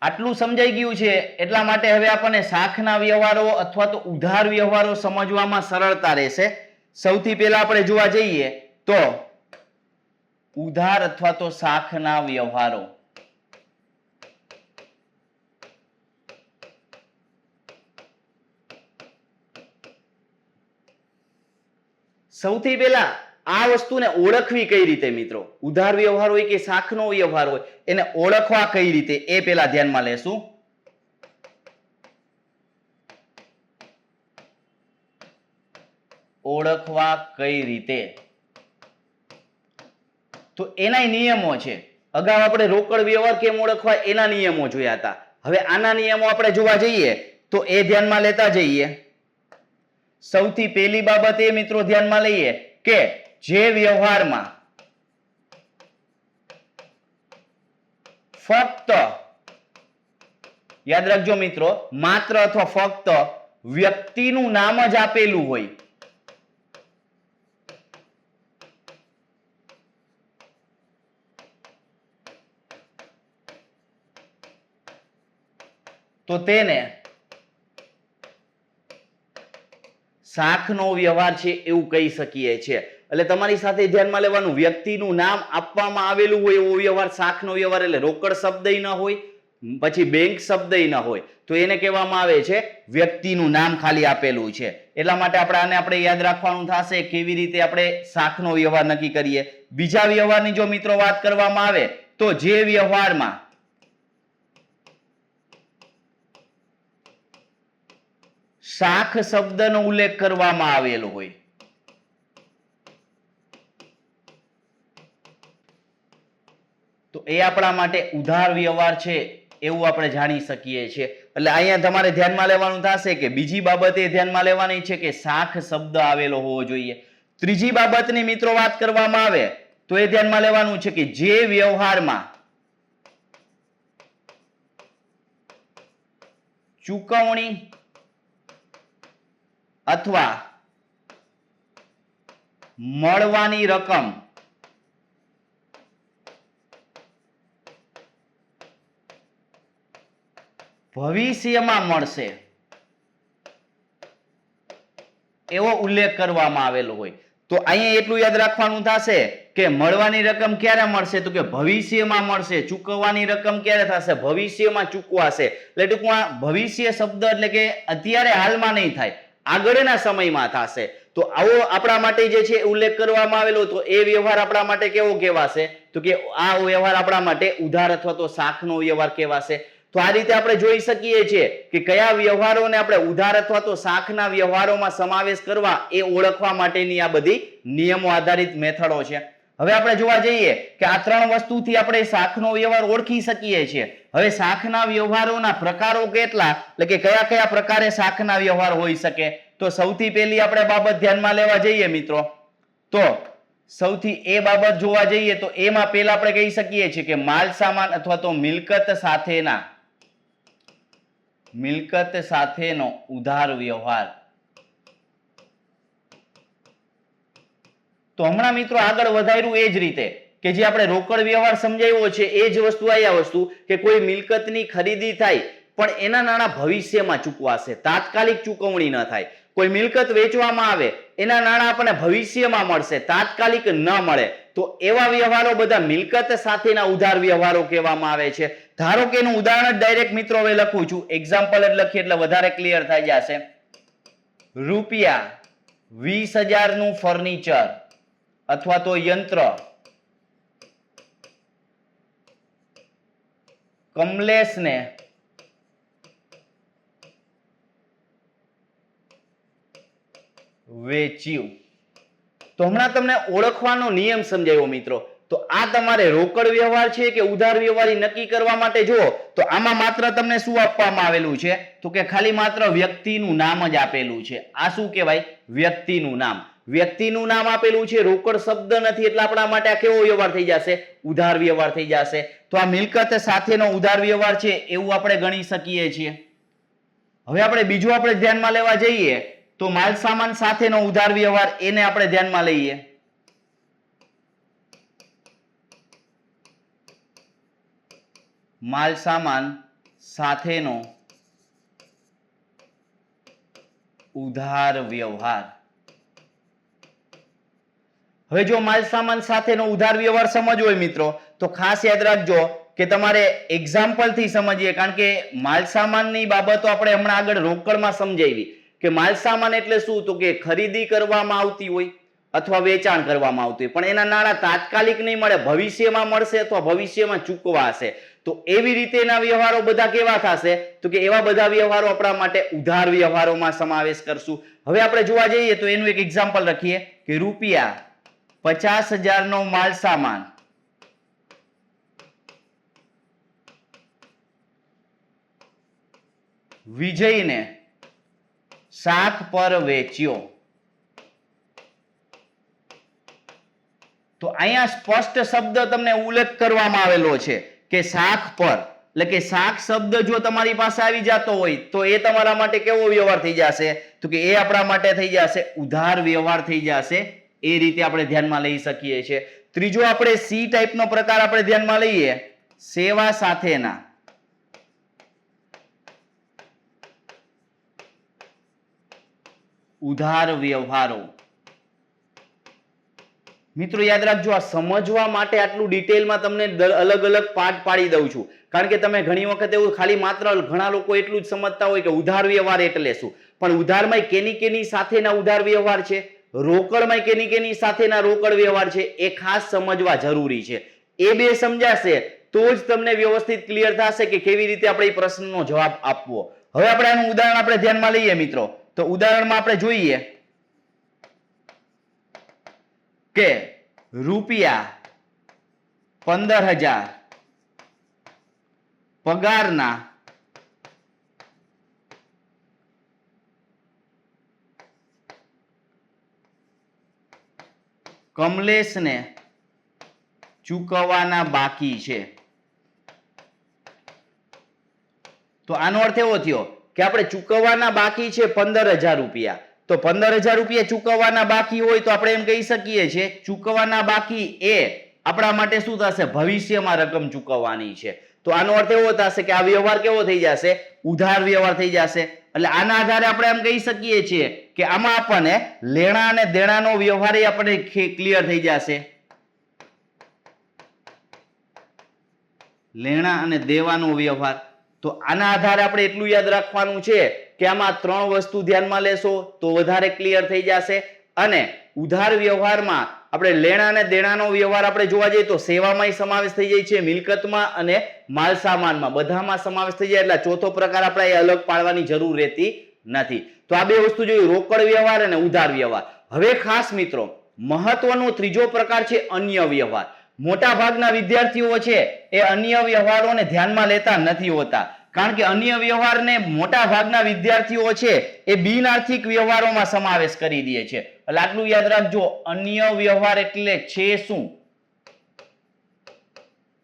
આટલું સમજાઈ ગયું છે એટલા માટે હવે આપણને શાખના વ્યવહારો અથવા તો ઉધાર વ્યવહારો સમજવામાં સરળતા રહેશે. સૌથી પહેલા આપણે જોવા જઈએ તો ઉધાર અથવા તો શાખના વ્યવહારો. સૌથી પહેલા આ વસ્તુને ઓળખવી કઈ રીતે મિત્રો? ઉધાર વ્યવહાર હોય કે શાખનો વ્યવહાર હોય એને ઓળખવા કઈ રીતે એ પહેલા ધ્યાનમાં લેશું. ઓળખવા કઈ રીતે? તો એના નિયમો છે. અગાઉ આપણે રોકડ વ્યવહાર કેમ ઓળખવા એના નિયમો જોયા હતા. હવે આના નિયમો આપણે જોવા જઈએ તો એ ધ્યાનમાં લેતા જઈએ. સૌથી પહેલી બાબત એ મિત્રો ધ્યાનમાં લઈએ કે જે વ્યવહારમાં ફક્ત, યાદ રાખજો મિત્રો, માત્ર અથવા ફક્ત વ્યક્તિનું નામ જ આપેલું હોય તો તેને શાખનો વ્યવહાર છે એવું કહી શકીએ છીએ. એટલે તમારી સાથે ધ્યાનમાં લેવાનું, વ્યક્તિનું નામ આપવામાં આવેલું હોય એવો વ્યવહાર શાખનો વ્યવહાર. એટલે રોકડ શબ્દ ન હોય, પછી બેંક શબ્દ ન હોય, તો એને કહેવામાં આવે છે વ્યક્તિનું નામ ખાલી આપેલું છે. એટલા માટે આપણે યાદ રાખવાનું થશે કેવી રીતે આપણે શાખનો વ્યવહાર નક્કી કરીએ. બીજા વ્યવહારની જો મિત્રો વાત કરવામાં આવે તો જે વ્યવહારમાં શાખ શબ્દનો ઉલ્લેખ કરવામાં આવેલો હોય, તો એ આપણા માટે ઉધાર વ્યવહાર છે એવું આપણે જાણી શકીએ છીએ. એટલે અહીંયા તમારે ધ્યાનમાં લેવાનું થશે કે બીજી બાબત એ ધ્યાનમાં લેવાની છે કે શાખ શબ્દ આવેલો હોવો જોઈએ. ત્રીજી બાબતની મિત્રો વાત કરવામાં આવે તો એ ધ્યાનમાં લેવાનું છે કે જે વ્યવહારમાં ચૂકવણી અથવા મળવાની રકમ ભવિષ્યમાં મળશે એવો ઉલ્લેખ કરવામાં આવેલો હોય, તો અહીંયા એટલું યાદ રાખવાનું થશે કે મળવાની રકમ ક્યારે મળશે? તો કે ભવિષ્યમાં મળશે. ચૂકવવાની રકમ ક્યારે થશે? ભવિષ્યમાં ચૂકવાશે. એટલે ટૂંકમાં ભવિષ્ય શબ્દ એટલે કે અત્યારે હાલમાં નહીં થાય, આગળના સમયમાં થશે. તો આવો આપણા માટે જે છે ઉલ્લેખ કરવામાં આવેલો, તો એ વ્યવહાર આપણા માટે કેવો કહેવાશે? તો કે આ વ્યવહાર આપણા માટે ઉધાર અથવા તો શાખનો વ્યવહાર કહેવાશે. તો આ રીતે આપણે જોઈ શકીએ છીએ કે કયા વ્યવહારોને આપણે ઉધાર અથવા તો શાખના વ્યવહારોમાં સમાવેશ કરવા એ ઓળખવા માટેની આ બધી નિયમો આધારિત મેથડો છે. હવે આપણે જોવા જઈએ કે આ ત્રણ વસ્તુથી આપણે શાખનો વ્યવહાર ઓળખી શકીએ છીએ. હવે શાખના વ્યવહારોના પ્રકારો કેટલા, એટલે કે કયા કયા પ્રકારે શાખના વ્યવહાર હોઈ શકે? તો સૌથી પહેલી આપણે બાબત ધ્યાનમાં લેવા જઈએ મિત્રો, તો સૌથી એ બાબત જોવા જઈએ તો એમાં પહેલા આપણે કહી શકીએ છીએ કે માલ સામાન અથવા તો મિલકત સાથેનો ઉધાર વ્યવહાર. તો હમણાં મિત્રો આગળ વધાર્યું એ જ રીતે કે જે આપણે રોકડ વ્યવહાર સમજાવ્યો છે એ જ વસ્તુ અહીંયા વસ્તુ કે કોઈ મિલકતની ખરીદી થાય પણ એના નાણાં ભવિષ્યમાં ચૂકવાશે, તાત્કાલિક ચૂકવણી ન થાય. કોઈ મિલકત વેચવામાં આવે એના નાણાં આપણને ભવિષ્યમાં મળશે, તાત્કાલિક ન મળે, તો એવા વ્યવહારો બધા મિલકત સાથેના ઉધાર વ્યવહારો કહેવામાં આવે છે. ધારો કે એનું ઉદાહરણ જ ડાયરેક્ટ મિત્રો હવે લખું છું, એક્ઝામ્પલ જ લખીએ એટલે વધારે ક્લિયર થઈ જશે. રૂપિયા 20,000 નું ફર્નિચર અથવા તો યંત્ર કમલેશને વેચ્યું. તો હમણાં તમને ઓળખવાનો નિયમ સમજાવ્યો મિત્રો. તો આ તમારે રોકડ વ્યવહાર છે કે ઉધાર વ્યવહાર નક્કી કરવા માટે જુઓ તો આમાં માત્ર તમને શું આપવામાં આવેલું છે તો કે ખાલી માત્ર વ્યક્તિનું નામ જ આપેલું છે. આ શું કહેવાય? વ્યક્તિનું નામ. વ્યક્તિનું નામ આપેલું છે, રોકડ શબ્દ નથી, એટલે આપણા માટે આ કેવો વ્યવહાર થઈ જશે? ઉધાર વ્યવહાર થઈ જશે. તો આ મિલકત સાથેનો ઉધાર વ્યવહાર છે એવું આપણે ગણી શકીએ છીએ. હવે આપણે બીજું આપણે ધ્યાનમાં લેવા જઈએ તો માલ સામાન સાથેનો ઉધાર વ્યવહાર, એને આપણે ધ્યાનમાં લઈએ. માલ સામાન સાથેનો ઉધાર વ્યવહાર. હવે જો માલ સામાન સાથેનો ઉધાર વ્યવહાર સમજવો હોય મિત્રો તો ખાસ યાદ રાખજો કે તમારે એક્ઝામ્પલ થી સમજીએ, કારણ કે માલ સામાનની બાબતો આપણે હમણાં આગળ રોકડમાં સમજાવી કે માલ સામાન એટલે શું, તો કે ખરીદી કરવામાં આવતી હોય અથવા વેચાણ કરવામાં આવતું હોય, પણ એના નાણાં તાત્કાલિક નહીં મળે, ભવિષ્યમાં મળશે અથવા ભવિષ્યમાં ચૂકવા હશે. તો એવી રીતેના વ્યવહારો બધા કેવા થશે તો કે એવા બધા વ્યવહારો આપણા માટે ઉધાર વ્યવહારોમાં સમાવેશ કરશું. હવે આપણે જોવા જઈએ તો એનું એક એક્ઝામ્પલ રાખીએ કે રૂપિયા 50,000 નો માલ સામાન વિજયને શાખ પર વેચ્યો. તો અહીંયા સ્પષ્ટ શબ્દ તમને ઉલ્લેખ કરવામાં આવેલો છે કે શાખ પર, એટલે કે શાખ શબ્દ જો તમારી પાસે આવી જતો હોય તો એ તમારા માટે કેવો વ્યવહાર થઈ જશે તો કે એ આપણા માટે થઈ જશે ઉધાર વ્યવહાર થઈ જશે. એ રીતે આપણે ધ્યાનમાં લઈ શકીએ છીએ. ત્રીજો આપણે સી ટાઈપનો પ્રકાર આપણે ધ્યાનમાં લઈએ, સેવા સાથેના ઉધાર વ્યવહારો. મિત્રો યાદ રાખજો, આ સમજવા માટે આટલું ડિટેલમાં તમને અલગ અલગ પાઠ પાડી દઉં છું, કારણ કે તમે ઘણી વખત એવું ખાલી માત્ર ઘણા લોકો એટલું જ સમજતા હોય કે ઉધાર વ્યવહાર એટલે શું, પણ ઉધારમાં કેની સાથેના ઉધાર વ્યવહાર છે, રોકડમાં કેની સાથેના રોકડ વ્યવહાર છે, એ ખાસ સમજવા જરૂરી છે. એ બે સમજાશે તો જ તમને વ્યવસ્થિત ક્લિયર થશે કે કેવી રીતે આપણે એ પ્રશ્નનો જવાબ આપવો. હવે આપણે આનું ઉદાહરણ આપણે ધ્યાનમાં લઈએ મિત્રો. તો ઉદાહરણમાં આપણે જોઈએ કે રૂપિયા 15,000 પગારના કમલેશને ચૂકવવાના બાકી છે. તો આનો અર્થ એવો થયો કે આપણે ચૂકવવાના બાકી છે 15,000 રૂપિયા. તો 15,000 રૂપિયા ચૂકવવાના બાકી હોય તો આપણે એમ કહી શકીએ છીએ ચૂકવવાના બાકી એ આપણા માટે શું થશે? ભવિષ્યમાં રકમ ચૂકવવાની છે. તો આનો અર્થ એવો થશે કે આ વ્યવહાર કેવો થઈ જશે? ઉધાર વ્યવહાર થઈ જશે. એટલે આના આધારે આપણે એમ કહી શકીએ છીએ કે આમાં આપણને લેણા અને દેણાનો વ્યવહાર આપણે ક્લિયર થઈ જશે. લેણા અને દેવાનો વ્યવહાર. તો આના આધારે આપણે એટલું યાદ રાખવાનું છે કે આમાં 3 વસ્તુ ધ્યાનમાં લેશો તો વધારે ક્લિયર થઈ જશે. અને ઉધાર વ્યવહારમાં આપણે લેણા અને દેણાનો વ્યવહાર આપણે જોવા જઈએ તો સેવામાં સમાવેશ થઈ જાય છે, મિલકતમાં અને માલ સામાનમાં બધામાં સમાવેશ થઈ જાય. એટલે ચોથો પ્રકાર આપણે અલગ પાડવાની જરૂર રહેતી નથી. તો આ બે વસ્તુ જોયું, રોકડ વ્યવહાર અને ઉધાર વ્યવહાર. હવે ખાસ મિત્રો મહત્વનો ત્રીજો પ્રકાર છે અન્ય વ્યવહાર. મોટા ભાગના વિદ્યાર્થીઓ છે એ અન્ય વ્યવહારોને ધ્યાનમાં લેતા નથી હોતા, કારણ કે અન્ય વ્યવહારને મોટા ભાગના વિદ્યાર્થીઓ છે એ બિનઆર્થિક વ્યવહારોમાં સમાવેશ કરી દે છે. એટલે આટલું યાદ રાખજો, અન્ય વ્યવહાર એટલે છે શું?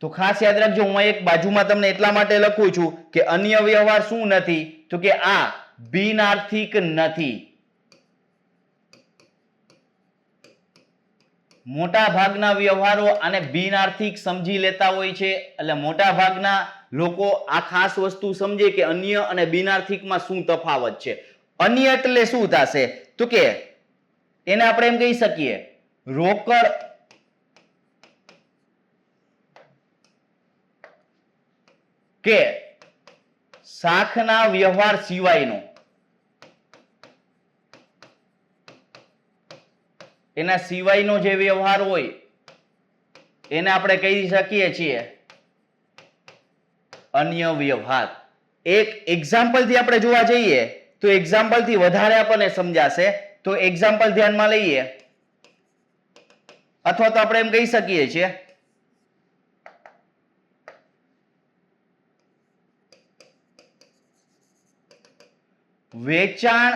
તો ખાસ યાદ રાખજો, હું એક બાજુમાં તમને એટલા માટે લખું છું કે અન્ય વ્યવહાર શું નથી તો કે આ બિનઆર્થિક નથી. મોટા ભાગના વ્યવહારો અને બિનઆર્થિક સમજી લેતા હોય છે. એટલે મોટા ભાગના લોકો આ ખાસ વસ્તુ સમજે કે અન્ય અને બિનઆર્થિકમાં શું તફાવત છે. અન્ય એટલે શું થશે તો કે એને આપણે એમ કહી શકીએ રોકડ કે શાખના વ્યવહાર સિવાયનો, એના સિવાયનો જે વ્યવહાર હોય એને આપણે કહી શકીએ છીએ અન્ય વ્યવહાર. એક એક્ઝામ્પલ થી આપણે જોવા જઈએ તો એક્ઝામ્પલ થી વધારે આપણને સમજાશે તો એક્ઝામ્પલ ધ્યાનમાં લઈએ, અથવા તો આપણે એમ કહી શકીએ છીએ વેચાણ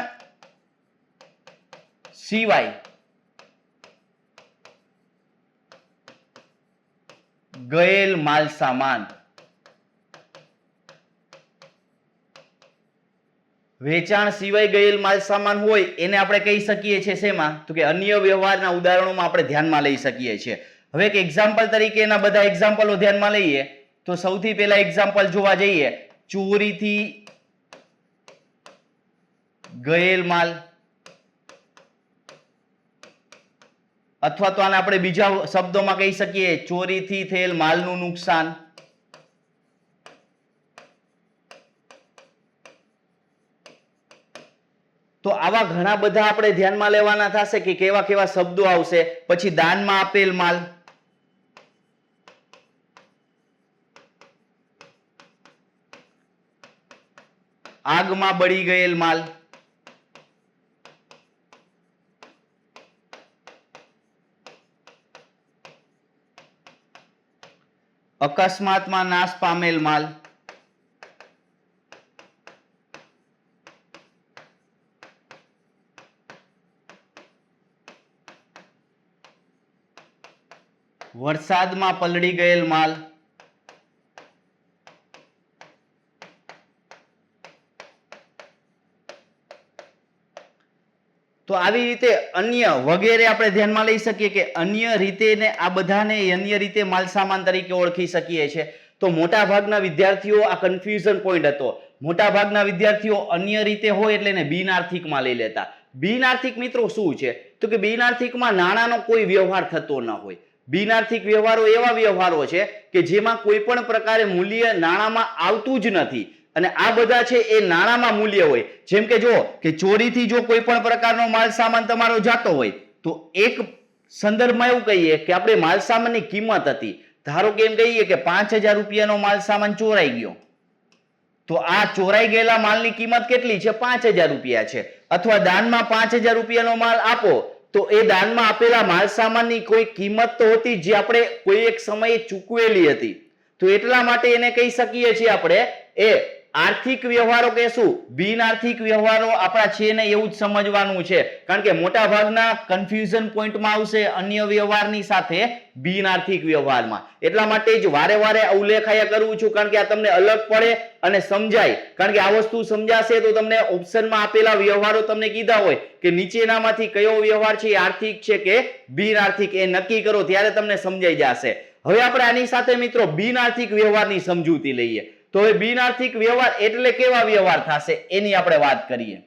સિવાય ગયેલ માલ સામાન. વેચાણ સિવાય ગયેલ માલ સામાન હોય એને આપણે કહી શકીએ છીએ શેમાં? તો કે અન્ય વ્યવહારના ઉદાહરણોમાં આપણે ધ્યાનમાં લઈ શકીએ છીએ. હવે એક એક્ઝામ્પલ તરીકે એના બધા એક્ઝામ્પલો ધ્યાનમાં લઈએ તો સૌથી પહેલા એક્ઝામ્પલ જોવા જઈએ, ચોરીથી ગયેલ માલ, અથવા તો આને આપણે બીજા શબ્દોમાં કહી શકીએ ચોરીથી થયેલ માલનું નુકસાન. તો આવા ઘણા બધા આપણે ધ્યાનમાં લેવાના થશે કે કેવા કેવા શબ્દો આવશે. પછી દાનમાં આપેલ માલ, આગમાં બળી ગયેલ માલ, અકસ્માતમાં નાશ પામેલ માલ, વરસાદમાં પલળી ગયેલ માલ, તો આવી રીતે અન્ય વગેરે આપણે ધ્યાનમાં લઈ શકીએ કે અન્ય રીતે ને આ બધાને અન્ય રીતે માલસામાન તરીકે ઓળખી શકીએ છીએ. તો મોટા ભાગના વિદ્યાર્થીઓ આ કન્ફ્યુઝન પોઈન્ટ હતો. મોટા ભાગના વિદ્યાર્થીઓ અન્ય રીતે હોય એટલે એને બિનઆર્થિકમાં લઈ લેતા. બિનઆર્થિક મિત્રો શું છે? તો કે બિનઆર્થિકમાં નાણાંનો કોઈ વ્યવહાર થતો ન હોય. બિનઆર્થિક વ્યવહારો એવા વ્યવહારો છે કે જેમાં કોઈ પણ પ્રકારે મૂલ્ય નાણાંમાં આવતું જ નથી, અને આ બધા છે એ નાણાંમાં મૂલ્ય હોય. જેમ કે જો કે ચોરીથી જો કોઈ પણ પ્રકારનો માલ સામાન તમારો જાતો હોય તો એક સંદર્ભમાં એવું કહીએ કે આપણે માલ સામાનની કિંમત હતી, ધારો કે એમ કહીએ કે 5,000 રૂપિયાનો માલ સામાન ચોરાઈ ગયો, તો આ ચોરાઈ ગયેલા માલની કિંમત કેટલી છે? 5,000 રૂપિયા છે. અથવા દાનમાં 5,000 રૂપિયાનો માલ આપો તો એ દાનમાં આપેલા માલ સામાનની કોઈ કિંમત તો હતી જે આપણે કોઈ એક સમયે ચૂકવેલી હતી. તો એટલા માટે એને કહી શકીએ છીએ આપણે એ આર્થિક વ્યવહારો કહેશું. બિનઆર્થિક વ્યવહારો આપણા છે ને એવું જ સમજવાનું છે, કારણ કે મોટા ભાગના કન્ફ્યુઝન પોઈન્ટમાં આવશે અન્ય વ્યવહારની સાથે બિનઆર્થિક વ્યવહારમાં. એટલા માટે જ વારે વારે ઉલ્લેખ અહીંયા કરું છું, કારણ કે આ તમને અલગ પડે અને સમજાય. કારણ કે આ વસ્તુ સમજાશે તો તમને ઓપ્શનમાં આપેલા વ્યવહારો તમને કીધા હોય કે નીચેનામાંથી કયો વ્યવહાર છે એ આર્થિક છે કે બિનઆર્થિક, એ નક્કી કરો ત્યારે તમને સમજાઈ જશે. હવે આપણે આની સાથે મિત્રો બિનઆર્થિક વ્યવહારની સમજૂતી લઈએ. તો હવે બિનઆર્થિક વ્યવહાર એટલે કેવા વ્યવહાર થશે એની આપણે વાત કરીએ.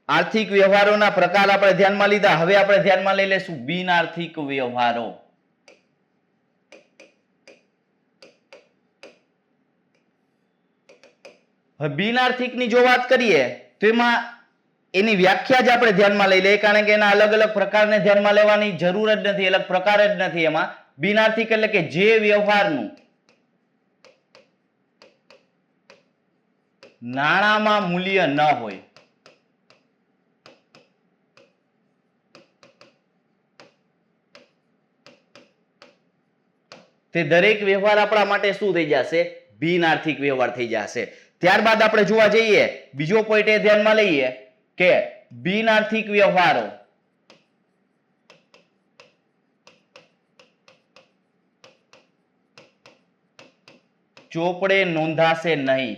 આર્થિક વ્યવહારોના પ્રકાર આપણે ધ્યાનમાં લીધા. હવે આપણે ધ્યાનમાં લઈ લેશું બિનઆર્થિક વ્યવહારો. હવે બિનઆર્થિકની જો વાત કરીએ તો એમાં એની વ્યાખ્યા જ આપણે ધ્યાનમાં લઈ લઈએ, કારણ કે એના અલગ અલગ પ્રકારને ધ્યાનમાં લેવાની જરૂર જ નથી, અલગ પ્રકાર જ નથી એમાં. બિનઆર્થિક એટલે કે જે વ્યવહારનું નાણાંમાં મૂલ્ય ન હોય. તે દરેક વ્યવહાર આપણા માટે શું થઈ જશે? બિનઆર્થિક વ્યવહાર થઈ જશે. ત્યારબાદ આપણે જોવા જઈએ બીજો પોઈન્ટ એ ધ્યાનમાં લઈએ કે બિનઆર્થિક વ્યવહારો ચોપડે નોંધાશે નહીં.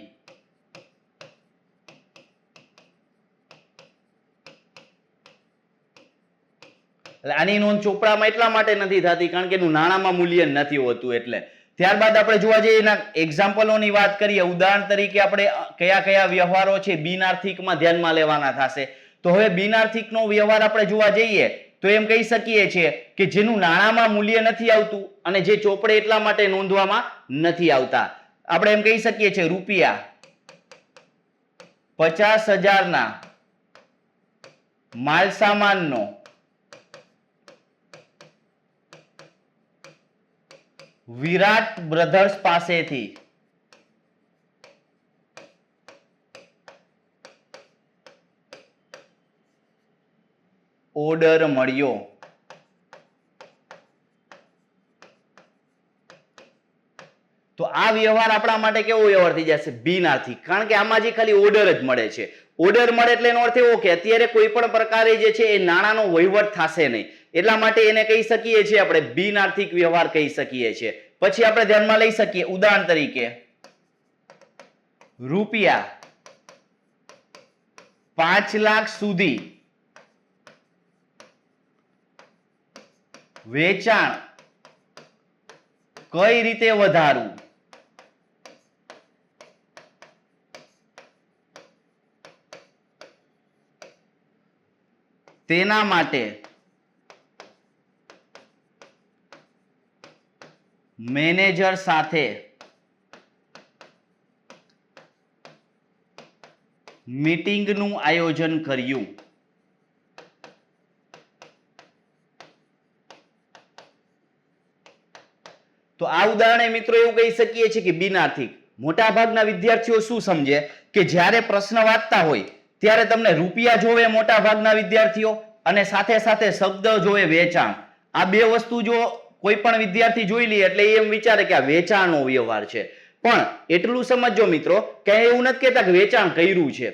આની નોંધ ચોપડામાં એટલા માટે નથી થતી કારણ કે એનું નાણાંમાં મૂલ્ય નથી હોતું એટલે. ત્યારબાદ આપણે જોવા જઈએ એના એક્ઝામ્પલોની વાત કરીએ. ઉદાહરણ તરીકે આપણે કયા કયા વ્યવહારો છે બિનઆર્થિકમાં ધ્યાનમાં લેવાના થશે. તો હવે બિનઆર્થિકનો વ્યવહાર આપણે જોવા જઈએ તો એમ કહી શકીએ છીએ કે જેનું નાણાંમાં મૂલ્ય નથી આવતું અને જે ચોપડે એટલા માટે નોંધવામાં નથી આવતા. આપણે એમ કહી શકીએ છીએ રૂપિયા 50,000 ના માલ સામાનનો વિરાટ બ્રધર્સ પાસેથી ઓર્ડર મળ્યો. તો આ વ્યવહાર આપણા માટે કેવો વ્યવહાર થઈ જશે? બિનઆર્થિક. કારણ કે આમાં જે ખાલી ઓર્ડર જ મળે છે. ઓર્ડર મળે એટલે એનો અર્થ એવો કે અત્યારે કોઈ પણ પ્રકારે જે છે એ નાણાંનો વહીવટ થશે નહીં. એટલા માટે એને કહી શકીએ છીએ આપણે બિનઆર્થિક વ્યવહાર કહી શકીએ છીએ. પછી આપણે ધ્યાનમાં લઈ શકીએ ઉદાહરણ તરીકે રૂપિયા 5 લાખ સુધી વેચાણ કઈ રીતે વધારવું? તેના માટે મેનેજર સાથે મીટિંગનું આયોજન કર્યું. તો આ ઉદાહરણે મિત્રો એવું કહી શકીએ છીએ કે બિનઆર્થિક. મોટા ભાગના વિદ્યાર્થીઓ શું સમજે કે જ્યારે પ્રશ્ન વાંચતા હોય ત્યારે તમને રૂપિયા જોવે મોટા ભાગના વિદ્યાર્થીઓ અને સાથે સાથે શબ્દ જોવે વેચાણ. આ બે વસ્તુ જો કોઈ પણ વિદ્યાર્થી જોઈ લે એટલે એમ વિચારે કે આ વેચાણનો વ્યવહાર છે. પણ એટલું સમજજો મિત્રો કે એવું નથી કહેતા કે વેચાણ કર્યું છે.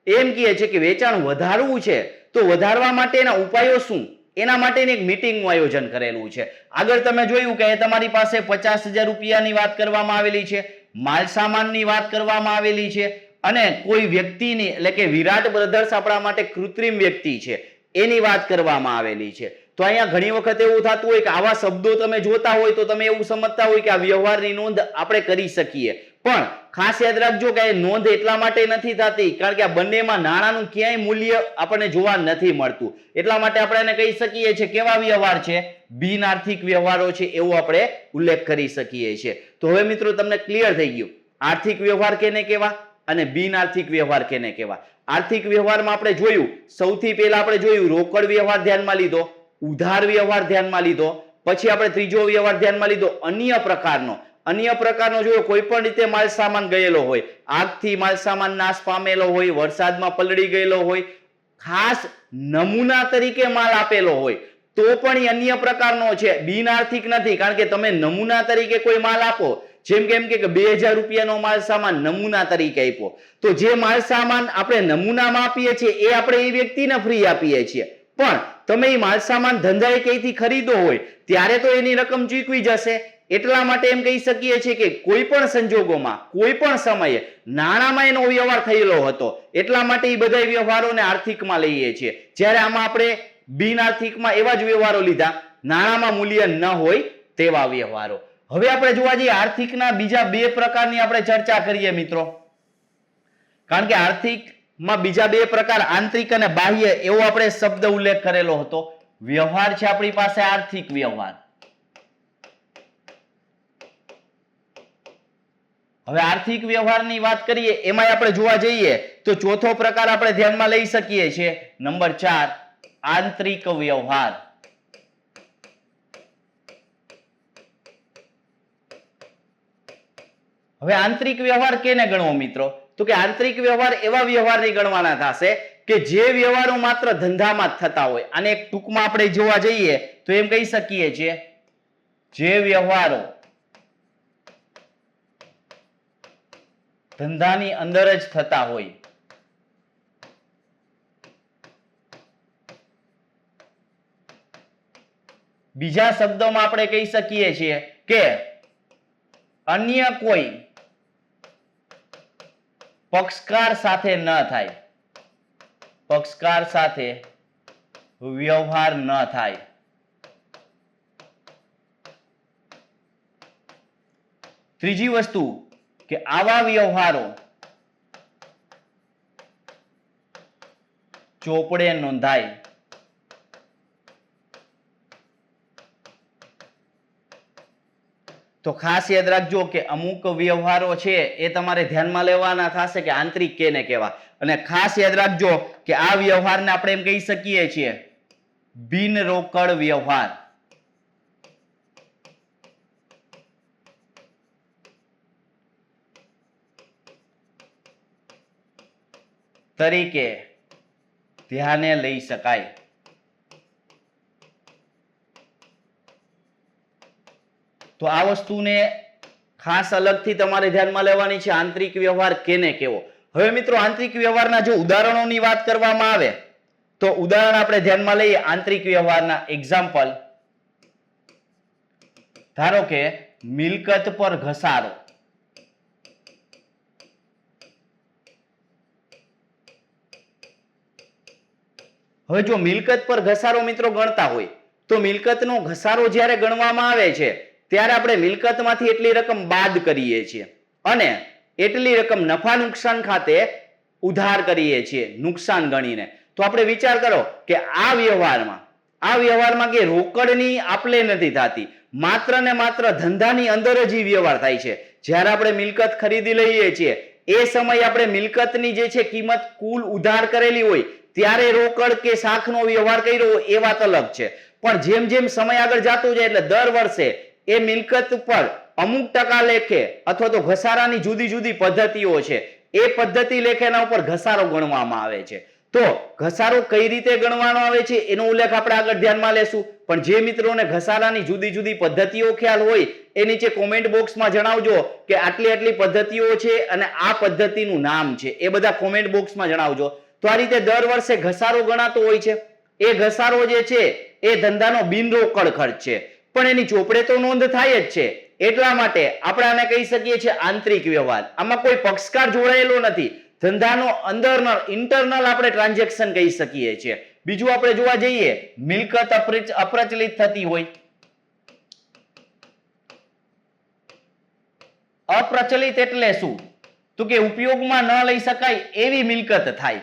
એમ કહે છે કે વેચાણ વધારવું છે તો વધારવા માટેના ઉપાયો શું? એના માટેની એક મીટિંગનું આયોજન કરેલું છે. આગળ તમે જોયું કે તમારી પાસે 50,000 રૂપિયાની વાત કરવામાં આવેલી છે, માલ સામાનની વાત કરવામાં આવેલી છે અને કોઈ વ્યક્તિની એટલે કે વિરાટ બ્રધર્સ આપણા માટે કૃત્રિમ વ્યક્તિ છે એની વાત કરવામાં આવેલી છે. તો અહીંયા ઘણી વખત એવું થતું હોય કે આવા શબ્દો તમે જોતા હોય તો તમે એવું સમજતા હોય કે આ વ્યવહારની નોંધ આપણે કરી શકીએ. પણ ખાસ યાદ રાખજો કે નોંધ એટલા માટે નથી થતી કારણ કે આ બંનેમાં નાણાંનું ક્યાંય મૂલ્ય આપણને જોવા નથી મળતું. એટલા માટે આપણે એને કહી શકીએ છીએ કેવા વ્યવહાર છે? બિનઆર્થિક વ્યવહારો છે એવો આપણે ઉલ્લેખ કરી શકીએ છીએ. તો હવે મિત્રો તમને ક્લિયર થઈ ગયું આર્થિક વ્યવહાર કેને કહેવા અને બિનઆર્થિક વ્યવહાર કેને કહેવા. આર્થિક વ્યવહારમાં આપણે જોયું સૌથી પહેલા આપણે જોયું રોકડ વ્યવહાર ધ્યાનમાં લીધો, ઉધાર વ્યવહાર ધ્યાનમાં લીધો, પછી આપણે ત્રીજો વ્યવહાર ધ્યાનમાં લીધો અન્ય પ્રકારનો. અન્ય પ્રકારનો જોયો કોઈ પણ રીતે માલ સામાન ગયેલો હોય, આગથી માલ સામાન નાશ પામેલો હોય, વરસાદમાં પલળી ગયેલો હોય, ખાસ નમૂના તરીકે માલ આપેલો હોય તો પણ એ અન્ય પ્રકારનો છે, બિનઆર્થિક નથી. કારણ કે તમે નમૂના તરીકે કોઈ માલ આપો, જેમ કે એમ કે 2000 રૂપિયાનો માલ સામાન નમૂના તરીકે આપ્યો, તો જે માલ સામાન આપણે નમૂનામાં આપીએ છીએ એ આપણે એ વ્યક્તિને ફ્રી આપીએ છીએ. પણ તમે એ માલ સામાન ધંધાએ ક્યાંયથી ખરીદો હોય ત્યારે તો એની રકમ ચૂકવી જશે. એટલા માટે એમ કહી શકીએ છીએ કે કોઈ પણ સંજોગોમાં કોઈ પણ સમયે નાણાંમાં એનો વ્યવહાર થયેલો હતો. એટલા માટે એ બધા વ્યવહારોને આર્થિકમાં લઈએ છીએ. જ્યારે આમાં આપણે બિનઆર્થિકમાં એવા જ વ્યવહારો લીધા નાણાંમાં મૂલ્ય ન હોય તેવા વ્યવહારો. હવે આપણે જોવા જઈએ આર્થિકના બીજા બે પ્રકારની આપણે ચર્ચા કરીએ મિત્રો. કારણ કે આર્થિકમાં બીજા બે પ્રકાર આંતરિક અને બાહ્ય એવો આપણે શબ્દ ઉલ્લેખ કરેલો હતો. વ્યવહાર છે આપણી પાસે આર્થિક વ્યવહાર. હવે આર્થિક વ્યવહારની વાત કરીએ એમાં આપણે જોવા જઈએ તો ચોથો પ્રકાર આપણે ધ્યાનમાં લઈ શકીએ છીએ નંબર 4 આંતરિક વ્યવહાર. હવે આંતરિક વ્યવહાર કેને ગણવો મિત્રો? તો કે આંતરિક વ્યવહાર એવા વ્યવહારની ગણવાના થશે કે જે વ્યવહારો માત્ર ધંધામાં જ થતા હોય. અને એક ટૂંકમાં આપણે જોવા જઈએ તો એમ કહી શકીએ છીએ જે વ્યવહારો ધંધાની અંદર જ થતા હોય. બીજા શબ્દોમાં આપણે કહી શકીએ છીએ કે અન્ય કોઈ પક્ષકાર સાથે ન થાય, પક્ષકાર સાથે વ્યવહાર ન થાય. ત્રીજી વસ્તુ કે આવા વ્યવહારો ચોપડે નોંધાય. તો ખાસ યાદ રાખજો કે અમુક વ્યવહારો છે એ તમારે ધ્યાનમાં લેવાના થશે કે આંતરિક કેને કહેવા. અને ખાસ યાદ રાખજો કે આ વ્યવહારને આપણે એમ કહી શકીએ છીએ બિન રોકડ વ્યવહાર. તરીકે ધ્યાને લઈ શકાય. તો આ વસ્તુને ખાસ અલગથી તમારે ધ્યાનમાં લેવાની છે, આંતરિક વ્યવહાર કેને કેવો. હવે મિત્રો આંતરિક વ્યવહારના જો ઉદાહરણોની વાત કરવામાં આવે તો ઉદાહરણ આપણે ધ્યાનમાં લઈએ આંતરિક વ્યવહારના. એક્ઝામ્પલ, ધારો કે મિલકત પર ઘસારો. હવે જો મિલકત પર ઘસારો મિત્રો ગણતા હોય તો મિલકતનો ઘસારો જ્યારે ગણવામાં આવે છે ત્યારે આપણે મિલકતમાંથી એટલી રકમ બાદ કરીએ છીએ અને એટલી રકમ નફા નુકસાન ખાતે ઉધાર કરીએ છીએ નુકસાન ગણીને. તો આપણે વિચાર કરો કે આ વ્યવહારમાં કે રોકડની આપલે નથી થતી, માત્ર ને માત્ર ધંધાની અંદર જ વ્યવહાર થાય છે. જ્યારે આપણે મિલકત ખરીદી લઈએ છીએ એ સમયે આપણે મિલકતની જે છે કિંમત કુલ ઉધાર કરેલી હોય ત્યારે રોકડ કે શાખનો વ્યવહાર કર્યો હોય એ વાત અલગ છે. પણ જેમ જેમ સમય આગળ જતો જાય એટલે દર વર્ષે એ મિલકત પર અમુક ટકા લેખે અથવા તો ઘસારાની જુદી જુદી પદ્ધતિઓ છે, એ પદ્ધતિ લેખેના ઉપર ઘસારો ગણવામાં આવે છે. તો ઘસારો કઈ રીતે ગણવાનો આવે છે એનો ઉલ્લેખ આપણે આગળ ધ્યાનમાં લેશું. પણ જે મિત્રોને ઘસારાની જુદી જુદી પદ્ધતિઓ ખ્યાલ હોય એ નીચે કોમેન્ટ બોક્સમાં જણાવજો કે આટલી આટલી પદ્ધતિઓ છે અને આ પદ્ધતિનું નામ છે, એ બધા કોમેન્ટ બોક્સમાં જણાવજો. તો આ રીતે દર વર્ષે ઘસારો ગણાતો હોય છે. એ ઘસારો જે છે એ ધંધાનો બિનરોકડ ખર્ચ છે, પણ એની ચોપડે તો નોંધ થાય જ છે. એટલા માટે આપણે આને કહી શકીએ છીએ આંતરિક વ્યવહાર. આમાં કોઈ પક્ષકાર જોડાયેલો નથી, ધંધાનો અંદરનો ઇન્ટરનલ આપણે ટ્રાન્ઝેક્શન કહી શકીએ છીએ. બીજું આપણે જોવા જઈએ, મિલકત અપ્રચલિત થતી હોય. અપ્રચલિત એટલે શું? તો કે ઉપયોગમાં ન લઈ શકાય એવી મિલકત થાય.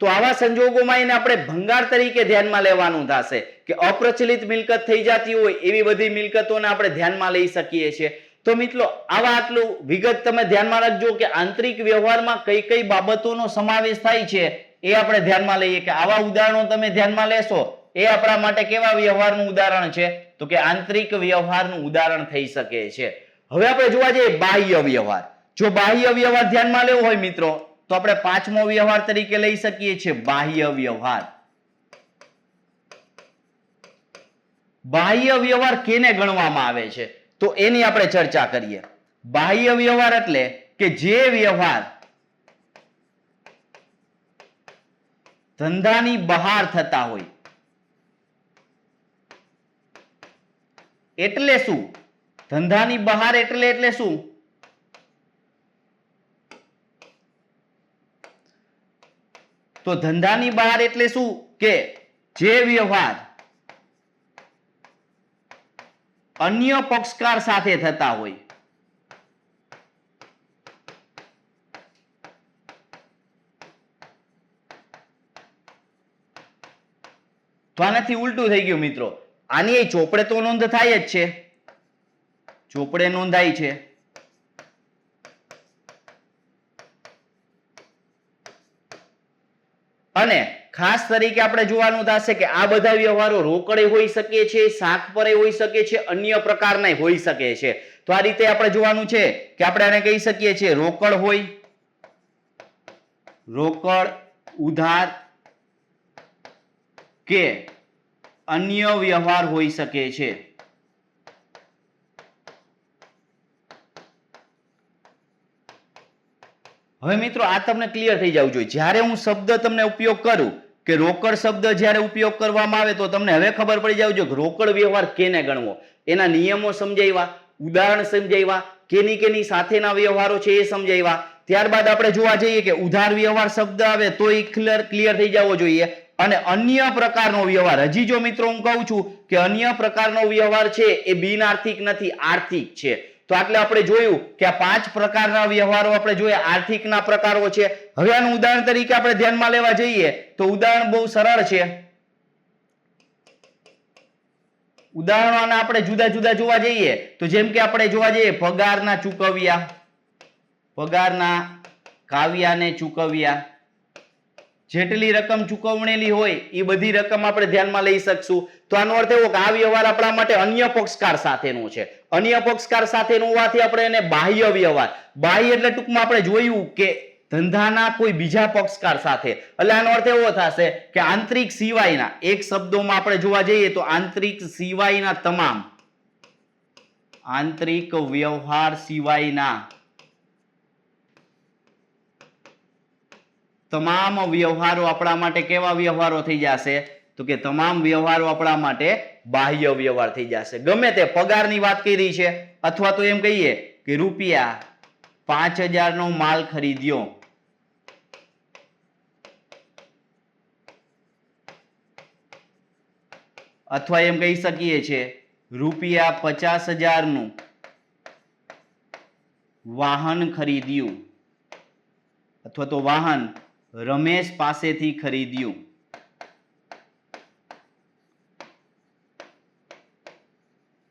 તો આવા સંજોગોમાં એને આપણે ભંગાર તરીકે ધ્યાનમાં લેવાનું થશે કે અપ્રચલિત મિલકત થઈ જતી હોય એવી બધી મિલકતોને આપણે ધ્યાનમાં લઈ શકીએ છીએ. તો મિત્રો આવા આટલું વિગત તમે ધ્યાનમાં રાખજો કે આંતરિક વ્યવહારમાં કઈ કઈ બાબતોનો સમાવેશ થાય છે એ આપણે ધ્યાનમાં લઈએ કે આવા ઉદાહરણો તમે ધ્યાનમાં લેશો એ આપણા માટે કેવા વ્યવહારનું ઉદાહરણ છે? તો કે આંતરિક વ્યવહારનું ઉદાહરણ થઈ શકે છે. હવે આપણે જોવા જઈએ બાહ્ય વ્યવહાર. જો બાહ્ય વ્યવહાર ધ્યાનમાં લેવો હોય મિત્રો તો આપણે પાંચમો વ્યવહાર તરીકે લઈ શકીએ છીએ બાહ્ય વ્યવહાર. બાહ્ય વ્યવહાર કેને ગણવામાં આવે છે તો એની આપણે ચર્ચા કરીએ. બાહ્ય વ્યવહાર એટલે કે જે વ્યવહાર ધંધાની બહાર થતા હોય. એટલે શું? ધંધાની બહાર એટલે શું? તો ધંધાની બહાર એટલે શું કે જે વ્યવહાર અન્ય પક્ષકાર સાથે થતા હોય. તો આનાથી ઉલટું થઈ ગયું મિત્રો. આની ચોપડે તો નોંધ થાય જ છે, ચોપડે નોંધાય છે, અને ખાસ તરીકે આપણે જોવાનું થશે કે આ બધા વ્યવહારો રોકડે હોઈ શકે છે, શાખ પર હોઈ શકે છે, અન્ય પ્રકારના હોઈ શકે છે. તો આ રીતે આપણે જોવાનું છે કે આપણે આને કહી શકીએ છીએ રોકડ હોય, રોકડ, ઉધાર કે અન્ય વ્યવહાર હોઈ શકે છે. હવે મિત્રો આ તમને ક્લિયર થઈ જવું જોઈએ. જ્યારે હું શબ્દ તમને ઉપયોગ કરું કે રોકડ શબ્દ જ્યારે ઉપયોગ કરવામાં આવે તો તમને હવે ખબર પડી જવું જોઈએ કે રોકડ વ્યવહાર કેને ગણવો, એના નિયમો સમજાવ્યા, ઉદાહરણ સમજાવ્યા, કેની સાથેના વ્યવહારો છે એ સમજાવ્યા. ત્યારબાદ આપણે જોવા જઈએ કે ઉધાર વ્યવહાર શબ્દ આવે તો એ ક્લિયર થઈ જવો જોઈએ. અને અન્ય પ્રકારનો વ્યવહાર, હજી જો મિત્રો હું કહું છું કે અન્ય પ્રકારનો વ્યવહાર છે એ બિન આર્થિક નથી, આર્થિક છે. તો આટલે આપણે જોયું કે આ 5 પ્રકારના વ્યવહારો આપણે જોયા, આર્થિકના પ્રકારો છે. હવે આનું ઉદાહરણ તરીકે આપણે ધ્યાનમાં લેવા જઈએ તો ઉદાહરણ બહુ સરળ છે. ઉદાહરણોના આપણે જુદા જુદા જોવા જઈએ તો જેમ કે આપણે જોવા જઈએ પગારના ચૂકવ્યા, પગારના કાવ્યાને ચૂકવ્યા. જેટલી રકમ ચૂકવણેલી હોય એ બધી રકમ આપણે ધ્યાનમાં લઈ શકશું. તો આનો અર્થ એવો કે આ વ્યવહાર આપણા માટે અન્ય પક્ષકાર સાથેનો છે. અન્ય પક્ષકાર સાથેનો હોવાથી આપણે એને બાહ્ય વ્યવહાર, બાહ્ય એટલે ટૂંકમાં આપણે જોયું કે ધંધાના કોઈ બીજા પક્ષકાર સાથે. એટલે આનો અર્થ એવો થશે કે આંતરિક સિવાયના, એક શબ્દોમાં આપણે જોવા જઈએ તો આંતરિક સિવાયના તમામ, આંતરિક વ્યવહાર સિવાયના તમામ વ્યવહારો આપણા માટે કેવા વ્યવહારો થઈ જશે? તો કે તમામ વ્યવહારો આપણા માટે બાહ્ય વ્યવહાર થઈ જશે. ગમે તે પગારની વાત કરી છે, અથવા તો એમ કહીએ કે રૂપિયા 5000 નો માલ ખરીદ્યો, અથવા એમ કહી શકીએ છે રૂપિયા 50000 નું વાહન ખરીદ્યું, અથવા તો વાહન રમેશ પાસેથી ખરીદ્યું.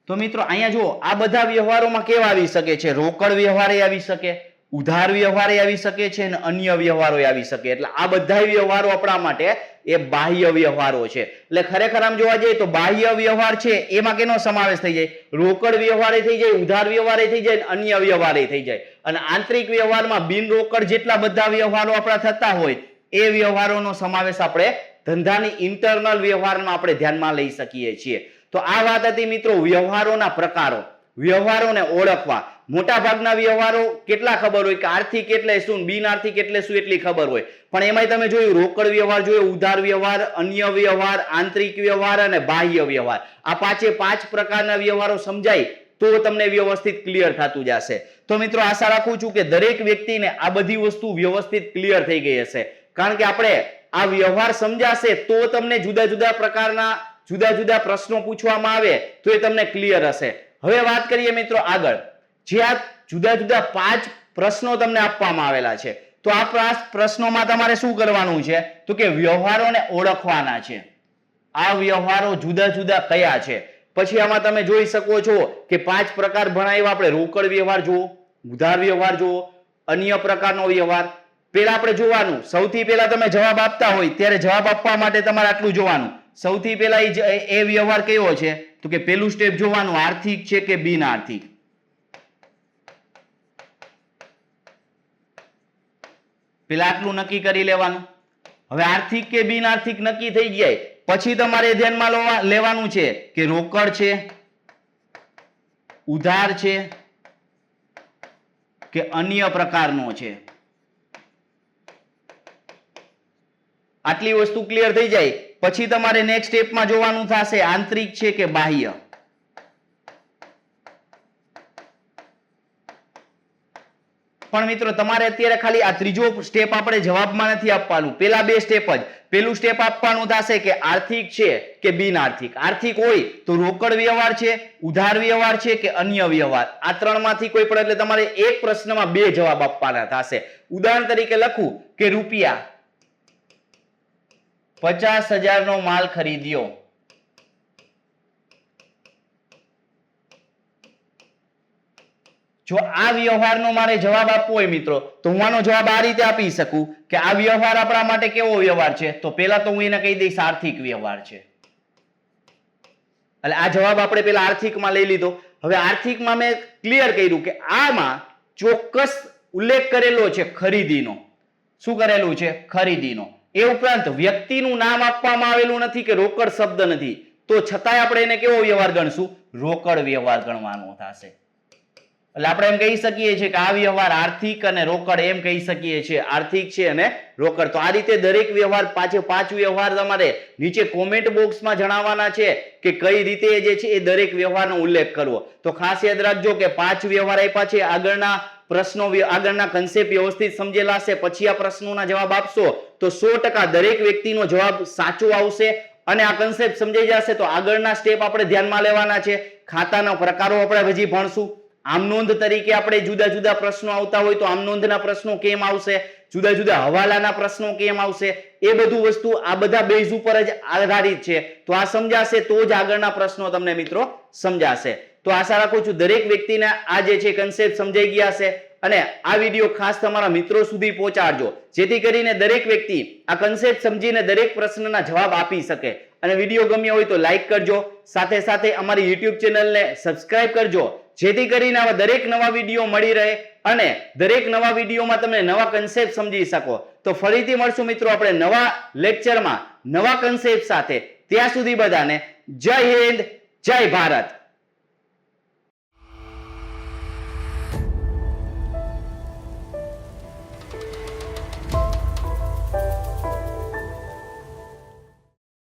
તો મિત્રો અહીંયા જુઓ, આ બધા વ્યવહારોમાં કેવા આવી શકે છે? રોકડ વ્યવહારે આવી શકે, ઉધાર વ્યવહારે આવી શકે છે, અને અન્ય વ્યવહારો આવી શકે. એટલે આ બધા વ્યવહારો આપણા માટે એ બાહ્ય વ્યવહારો છે. એટલે ખરેખર આમ જોવા જઈએ તો બાહ્ય વ્યવહાર છે એમાં કેનો સમાવેશ થઈ જાય? રોકડ વ્યવહારે થઈ જાય, ઉધાર વ્યવહારે થઈ જાય, અન્ય વ્યવહારે થઈ જાય. અને આંતરિક વ્યવહારમાં બિન રોકડ જેટલા બધા વ્યવહારો આપણા થતા હોય એ વ્યવહારોનો સમાવેશ આપણે ધંધાની ઇન્ટરનલ વ્યવહારમાં આપણે ધ્યાનમાં લઈ શકીએ છીએ. તો આ વાત હતી મિત્રો વ્યવહારોના પ્રકારો, વ્યવહારોને ઓળખવા. મોટા ભાગના વ્યવહારો કેટલા ખબર હોય કે આર્થિક એટલે શું, બિન આર્થિક એટલે શું એટલી ખબર હોય, પણ એમાંય તમે જોયું રોકડ વ્યવહાર જોયો, ઉધાર વ્યવહાર, અન્ય વ્યવહાર, આંતરિક વ્યવહાર અને બાહ્ય વ્યવહાર. આ 5 પ્રકારના વ્યવહારો સમજાય તો તમને વ્યવસ્થિત ક્લિયર થતું જશે. તો મિત્રો આશા રાખું છું કે દરેક વ્યક્તિને આ બધી વસ્તુ વ્યવસ્થિત ક્લિયર થઈ ગઈ હશે. કારણ કે આપણે આ વ્યવહાર સમજાશે તો તમને જુદા જુદા પ્રકારના જુદા જુદા પ્રશ્નો પૂછવામાં આવે તો એ તમને ક્લિયર હશે. હવે વાત કરીએ મિત્રો આગળ. જે આ જુદા જુદા 5 પ્રશ્નો તમને આપવામાં આવેલા છે, તો આ 5 પ્રશ્નોમાં તમારે શું કરવાનું છે? તો કે વ્યવહારોને ઓળખવાના છે. આ વ્યવહારો જુદા જુદા કયા છે? પછી આમાં તમે જોઈ શકો છો કે 5 પ્રકાર ભણાવ્યા આપણે. રોકડ વ્યવહાર જુઓ, ઉધાર વ્યવહાર જુઓ, અન્ય પ્રકારનો વ્યવહાર. પેલા આપણે જોવાનું, સૌથી પહેલા તમે જવાબ આપતા હોય ત્યારે જવાબ આપવા માટે તમારે આટલું જોવાનું. સૌથી પહેલા એ વ્યવહાર કયો છે? તો કે પેલું સ્ટેપ જોવાનું, આર્થિક છે કે બિન આર્થિક. પેલા આટલું નક્કી કરી લેવાનું. હવે આર્થિક કે બિન આર્થિક નક્કી થઈ જાય પછી તમારે ધ્યાનમાં લેવાનું છે કે રોકડ છે, ઉધાર છે કે અન્ય પ્રકારનો છે. આટલી વસ્તુ ક્લિયર થઈ જાય પછી તમારે નેક્સ્ટ સ્ટેપમાં જોવાનું થશે આંતરિક છે કે બાહ્ય. પણ મિત્રો તમારે અત્યારે ખાલી આ ત્રીજો સ્ટેપ આપણે જવાબમાં નથી આપવાનું, પેલા 2 સ્ટેપ જ. પેલું સ્ટેપ આપવાનું થશે કે આર્થિક છે કે બિન આર્થિક. આર્થિક હોય તો રોકડ વ્યવહાર છે, ઉધાર વ્યવહાર છે કે અન્ય વ્યવહાર. આ 3 માંથી કોઈ પણ, એટલે તમારે એક પ્રશ્નમાં 2 જવાબ આપવાના થશે. ઉદાહરણ તરીકે લખું કે રૂપિયા 50000 નો માલ ખરીદ્યો, જો આ વ્યવહારનો મારે જવાબ આપવો હોય મિત્રો તો હું આનો જવાબ આ રીતે આપી શકું કે આ વ્યવહાર આપણા માટે કેવો વ્યવહાર છે? તો પહેલા તો હું એને કહી દઈશ આર્થિક વ્યવહાર છે. એટલે આ જવાબ આપણે પેલા આર્થિકમાં લઈ લીધો. હવે આર્થિકમાં મેં ક્લિયર કર્યું કે આમાં ચોક્કસ ઉલ્લેખ કરેલો છે ખરીદીનો. શું કરેલું છે? ખરીદીનો. એ ઉપરાંત વ્યક્તિનું નામ આપવામાં આવેલું નથી કે રોકડ શબ્દ નથી, તો છતાંય આપણે એને કેવો વ્યવહાર ગણશું? રોકડ વ્યવહાર ગણવાનો થશે. એટલે આપણે એમ કહી શકીએ છીએ કે આ વ્યવહાર આર્થિક અને રોકડ એમ કહી શકીએ છીએ, આર્થિક છે અને રોકડ. તો આ રીતે દરેક વ્યવહાર 5 વ્યવહાર તમારે નીચે કોમેન્ટ બોક્સમાં જણાવવાના છે કે કઈ રીતે જે છે એ દરેક વ્યવહારનો ઉલ્લેખ કરવો. તો ખાસ યાદ રાખજો કે 5 વ્યવહાર આપ્યા છે. આગળના પ્રશ્નો, આગળના કન્સેપ્ટ વ્યવસ્થિત સમજેલા હશે પછી આ પ્રશ્નોના જવાબ આપશો તો 100% દરેક વ્યક્તિનો જવાબ સાચો આવશે અને આ કન્સેપ્ટ સમજાઈ જશે. તો આગળના સ્ટેપ આપણે ધ્યાનમાં લેવાના છે. ખાતાના પ્રકારો આપણે હજી ભણશું. આમ નોંધ તરીકે આપણે જુદા જુદા પ્રશ્નો આવતા હોય તો આમ નોંધના પ્રશ્નો કેમ આવશે, જુદા જુદા હવાલાના પ્રશ્નો કેમ આવશે, એ બધું વસ્તુ આ બધા બેઝ ઉપર જ આધારિત છે. તો આ સમજાશે તો જ આગળના પ્રશ્નો તમને મિત્રો સમજાશે. તો આશા રાખું છું દરેક વ્યક્તિને આ જે છે કન્સેપ્ટ સમજાઈ ગયા હશે અને આ વિડીયો ખાસ તમારા મિત્રો સુધી પહોંચાડજો જેથી કરીને દરેક વ્યક્તિ આ કન્સેપ્ટ સમજીને દરેક પ્રશ્નના જવાબ આપી શકે. અને વિડીયો ગમ્યો હોય તો લાઈક કરજો, સાથે સાથે અમારી YouTube ચેનલને સબસ્ક્રાઇબ કરજો જેથી કરીને આવા દરેક નવા વિડીયો મળી રહે અને દરેક નવા વિડીયોમાં તમે નવા કન્સેપ્ટ સમજી શકો. તો ફરીથી મળશું મિત્રો આપણે નવા લેક્ચરમાં નવા કન્સેપ્ટ સાથે. ત્યાં સુધી બધાને જય હિન્દ, જય ભારત.